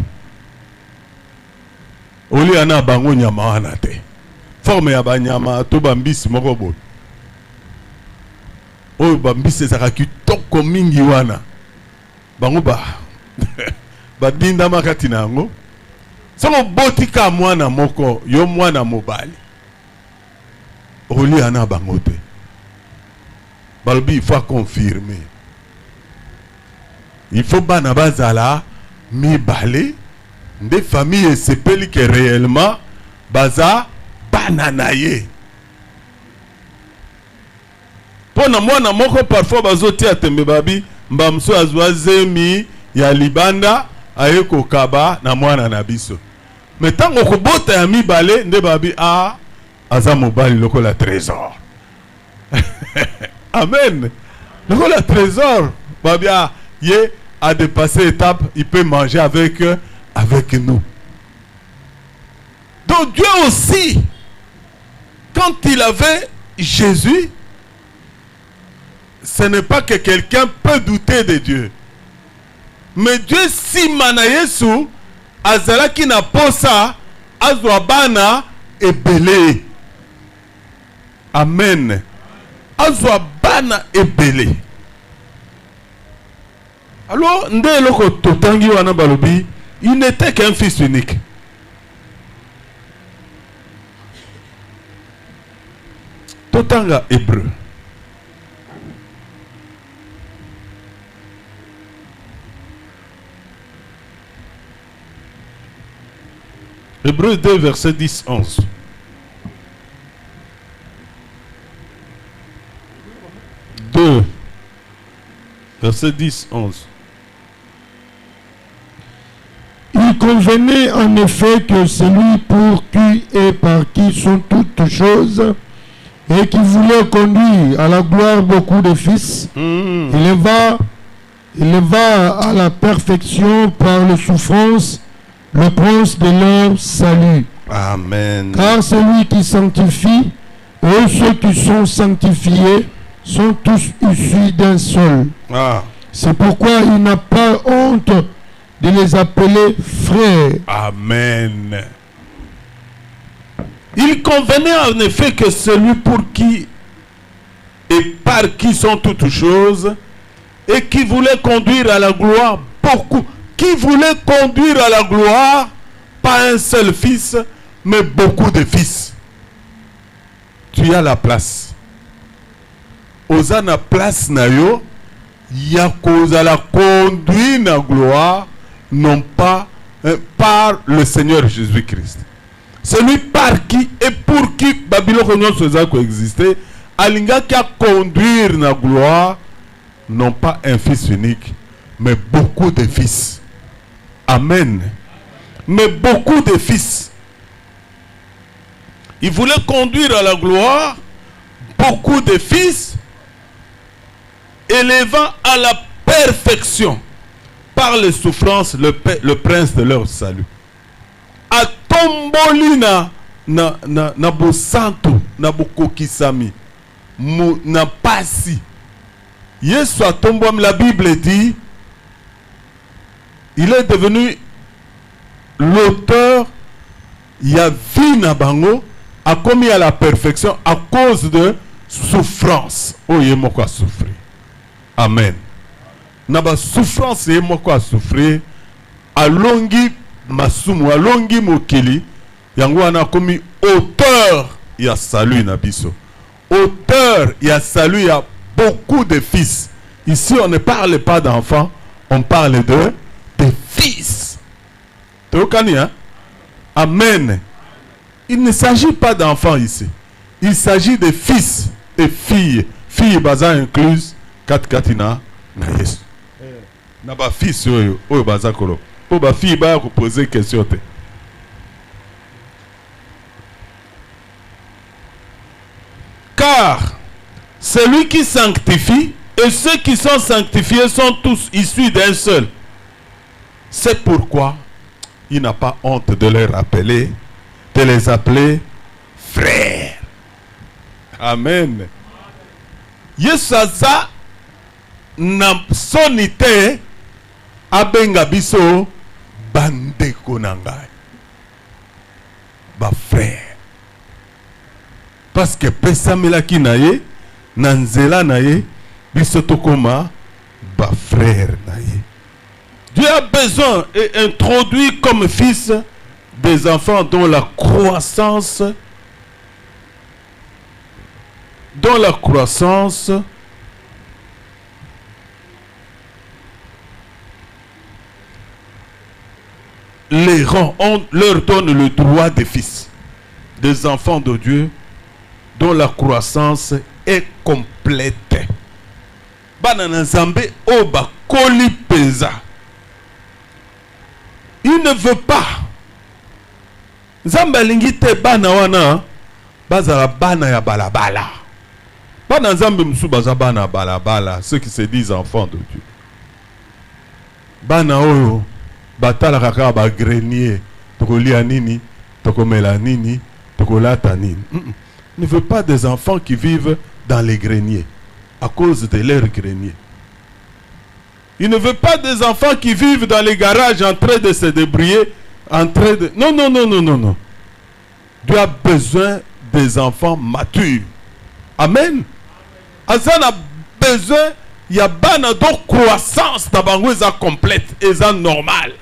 olia na bango nyama wana te forme ya banyama to bambisi moko boye oyo bambisi ezaka kitoko mingi wana bango badindama kati na yango soki obotika mwana moko yo mwana mobali olia na bango te balobi il faut confirmer il faut bana bazala mibale nde famille esepeli ke réellement baza bana na ye pona mwana moko parfois bazotia tembe babi mbamso azwa zemi ya libanda aye kokaba na mwana na biso mais tango kobota ya mibale nde babi aza mobali lokola trésor amen lokola trésor babi ye a dépassé étape il peut manger avec nous. Donc Dieu aussi, quand il avait Jésus, ce n'est pas que quelqu'un peut douter de Dieu. Mais Dieu si mana Yesu azalaki na posa azwa bana ebele. Amen. Azwa bana ebele. Alors, nde loko totangi wana balobi, il n'était qu'un fils unique. Totanga hébreu. Hébreu 2, verset 10-11. Verset 10-11. Il convenait en effet que celui pour qui et par qui sont toutes choses et qui voulait conduire à la gloire beaucoup de fils, il va à la perfection par les souffrances le prince de leur salut. Amen. Car celui qui sanctifie et ceux qui sont sanctifiés sont tous issus d'un seul. C'est pourquoi il n'a pas honte de les appeler frères. Amen. Il convenait en effet que celui pour qui et par qui sont toutes choses et qui voulait conduire à la gloire beaucoup, qui voulait conduire à la gloire pas un seul fils mais beaucoup de fils. Tu as la place. Osana place na yo ya cause la conduire na gloire non pas par le Seigneur Jésus-Christ. Celui par qui et pour qui Babylone a coexisté, alinga qui a conduire na gloire non pas un fils unique, mais beaucoup de fils. Amen. Mais beaucoup de fils. Il voulait conduire à la gloire beaucoup de fils, élevant à la perfection par les souffrances le prince de leur salut. A tomboli na bosanto na bokokisami na pasi. Yesu a tombom, la Bible dit, il est devenu l'auteur, il y a vie na bango, a commis à la perfection à cause de souffrance. Oh, il y a quoi souffrir. Amen. Naba souffrance et moi quoi souffrir. Alongi masumu, alongi mokili. Yango ana commis auteur ya salut nabiso. Auteur ya salut ya beaucoup de fils. Ici on ne parle pas d'enfants, on parle de fils. Tokani hein? Amen. Il ne s'agit pas d'enfants ici. Il s'agit de fils et filles. Filles baza incluse kat katina na Yesu. Na ba fils oyo baza kolo. Po ba fille ba ko poser question te. Car celui qui sanctifie et ceux qui sont sanctifiés sont tous issus d'un seul. C'est pourquoi il n'a pas honte de les rappeler, de les appeler frères. Amen. Yesu aza na soni te abenga biso bandeko na ngai, ba frère, parce que pesamelaki na ye na nzela na ye biso tokoma ba frère na ye. Dieu a besoin et introduit comme fils des enfants dont la croissance les rend, on leur donne le droit des fils, des enfants de Dieu dont la croissance est complète. Banana Nzambe oba koli peza. Il ne veut pas. Nzambe lingite bana wana bazala bana ya balabala. Bana Nzambe msu baza bana balabala, ceux qui se disent enfants de Dieu. Bana oyo batala kaka ba grenier, tokolia nini, tokomela nini, tokolata nini. Ne veut pas des enfants qui vivent dans les greniers à cause de leurs greniers. Il ne veut pas des enfants qui vivent dans les garages en train de se débrouiller, en train de... Non, non, non, non, non, non. Dieu a besoin des enfants matures. Amen. Azan a besoin, il y a bana de croissance dans bango complète et ça normal.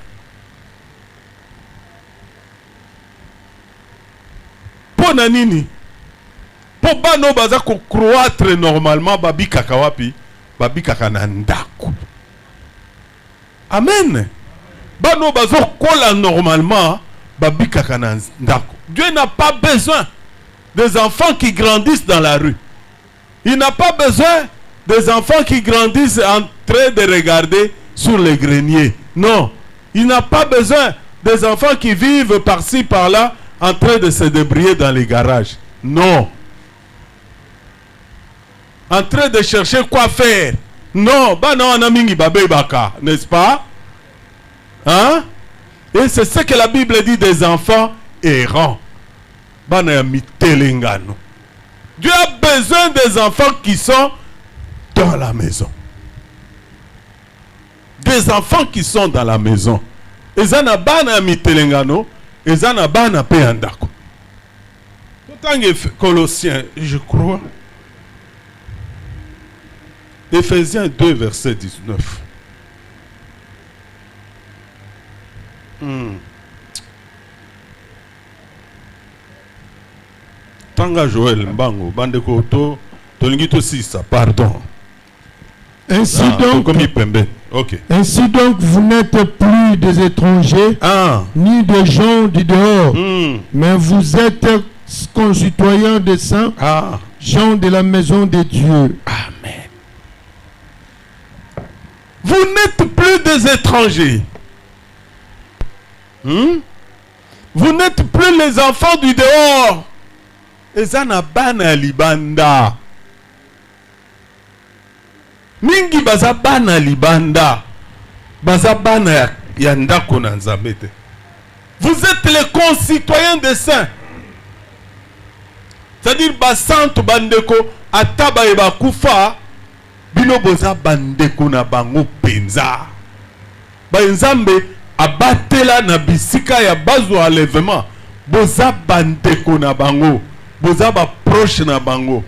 Pour nanini, pour bano baza ko croître normalement babi kakawapi, babi kakanandaku. Amen. Bano bazo kola normalement babi kakanandaku. Dieu n'a pas besoin des enfants qui grandissent dans la rue. Il n'a pas besoin des enfants qui grandissent en train de regarder sur les greniers. Non. Il n'a pas besoin des enfants qui vivent par-ci, par-là, en train de se débrouiller dans les garages. Non. En train de chercher quoi faire. Non. Bah non, on a mingi babé baka, n'est-ce pas? Hein? Et c'est ce que la Bible dit des enfants errants. Bah non, mitelengano. Dieu a besoin des enfants qui sont dans la maison. Des enfants qui sont dans la maison. Et ça n'a pas mitelengano. Et ça n'a pas na péandako. Autant que Colossiens, je crois. Éphésiens 2, verset 19. Tanga Joël Mbango, Bandeko to, Tolingito 6, pardon. Ainsi okay. Ainsi donc, vous n'êtes plus des étrangers, ni des gens du dehors, mais vous êtes concitoyens des saints, gens de la maison de Dieu. Amen. Vous n'êtes plus des étrangers. Vous n'êtes plus les enfants du dehors. Et ça n'a pas na libanda. Mingi baza bana libanda. Baza bana yanda konanzamete. Vous êtes les concitoyens des saints. C'est-à-dire basanto bandeko ataba eba kufa bino boza bandeko na bango penza. Ba nzambe abatela na bisika ya bazo enlèvement. Boza bandeko na bango. Boza ba proche na bango.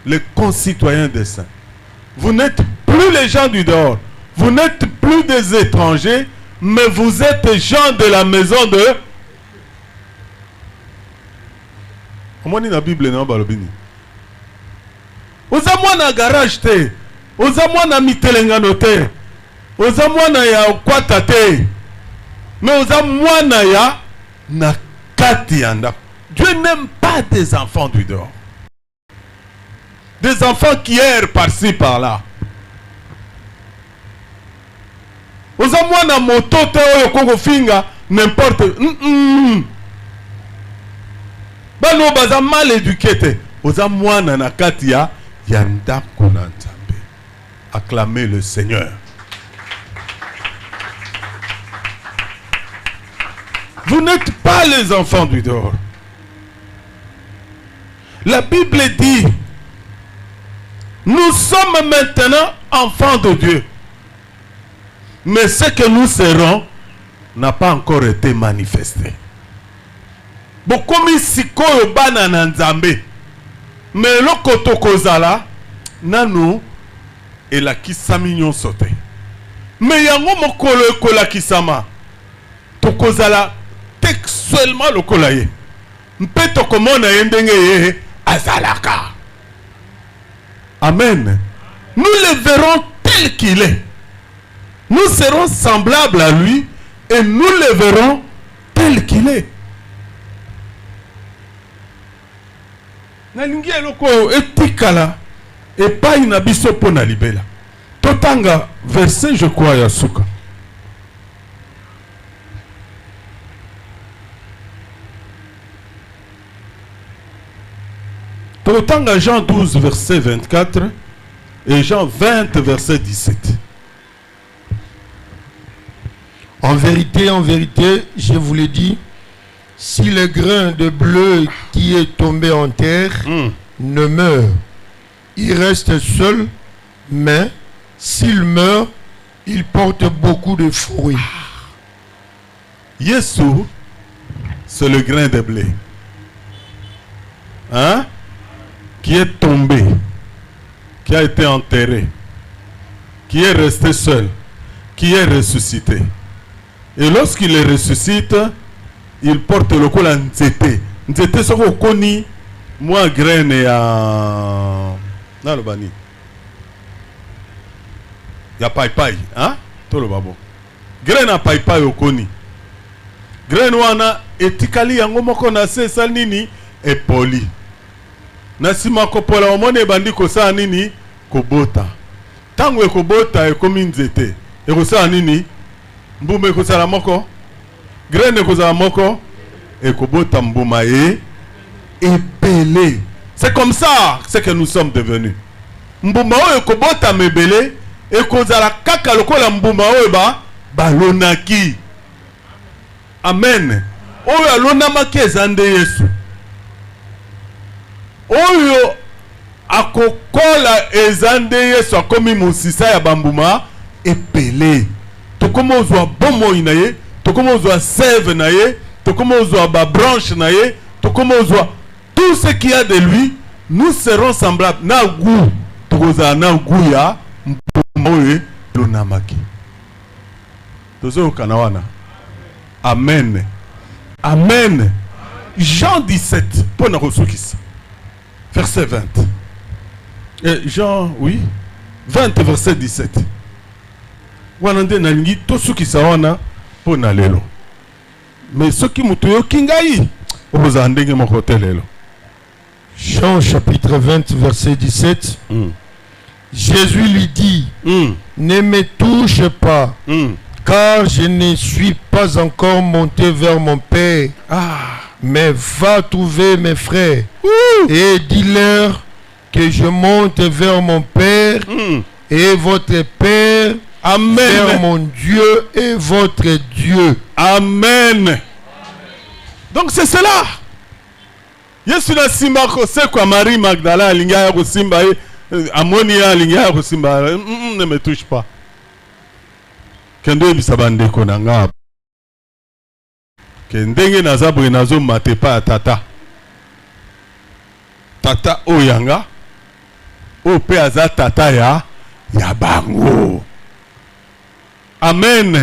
Les concitoyens des saints. Vous n'êtes plus les gens du dehors. Vous n'êtes plus des étrangers, mais vous êtes gens de la maison de... Comment dit la Bible non balobini? Oza mwana garage te. Oza mwana mitelengano te. Oza mwana ya kwata te. Mais oza mwana ya nakati yanda. Dieu n'aime pas des enfants du dehors. Des enfants qui errent par-ci, par-là. Oza mwana moto te oyo koko finga n'importe. Bano baza mal éduqué te. Oza mwana na kati ya ndako na Nzambe. Acclamez le Seigneur. Vous n'êtes pas les enfants du dehors. La Bible dit Nous sommes maintenant enfants de Dieu. Mais ce que nous serons n'a pas encore été manifesté. Bokomi sikoyo bana na nzambe. Mais lokото kozala nanu elakisami nyonso te. Mais yango mokolo ekolakisama tokozala textuellement lokola ye. Mpe tokomona ye ndenge ye azalaka. Amen. Nous le verrons tel qu'il est. Nous serons semblables à lui et nous le verrons tel qu'il est. Nalingi eloko etikala epai na biso po na libela. Totanga verset je crois ya suka. Totanga Jean 12 verset 24 et Jean 20 verset 17. En vérité, je vous le dis, si le grain de bleu qui est tombé en terre ne meurt, il reste seul, mais s'il meurt, il porte beaucoup de fruits. Yesu, c'est le grain de blé. Hein? Qui est tombé, qui a été enterré, qui est resté seul, qui est ressuscité. Et lorsqu'il est ressuscité, il porte le col en nzete. Nzete ce qu'on connaît, moi graine et à... Non, le bani. Il y a paille, hein? Tout le babo. Graine à paille au koni. Graine wana etikali yango moko na se salnini et poli. Nasima kopola omone bandi kosa nini kobota. Tango ekobota ekomi nzete. Ekosa nini? Mbuma ekosala moko. Graine ekosala moko. Ekobota mbuma epelé. C'est comme ça ce que nous sommes devenus. Mbuma oyo ekobota mebele ekozala kaka lokola mbuma oyo balonaki. Amen. Oyo alonamaki ezande Yesu. Oyo akokola ezande Yesu akomi musisa ya bambuma epelé. Tokomo ozwa bomo inaye, tokomo ozwa sève naye, tokomo ozwa ba branche naye, tokomo ozwa tout ce qu'il y a de lui, nous serons semblables na goût. Tokoza na goût ya mbuma lonamaki. Tozo kanawana. Amen. Amen. Jean 17 pour na resukisa. Verset 20. Et Jean, oui, 20 verset 17. Wanande nalingi tosukisa wana po na lelo. Mais ce qui mutuyo kingai oza ndenge moko telelo. Jean chapitre 20 verset 17. Jésus lui dit, ne me touche pas, car je ne suis pas encore monté vers mon Père. Mais va trouver mes frères et dis-leur que je monte vers mon Père et votre Père, Amen. vers mon Dieu et votre Dieu. Amen. Donc c'est cela. Yesu na simba ko se kwa Marie Magdala alinga ya ko simba amonia alinga ya ko simba ne me touche pas. Kendo ebisa bandeko na nga. Kendenge nazabu nazo matepa tata. Tata oyanga. O pe aza tata ya bango. Amen.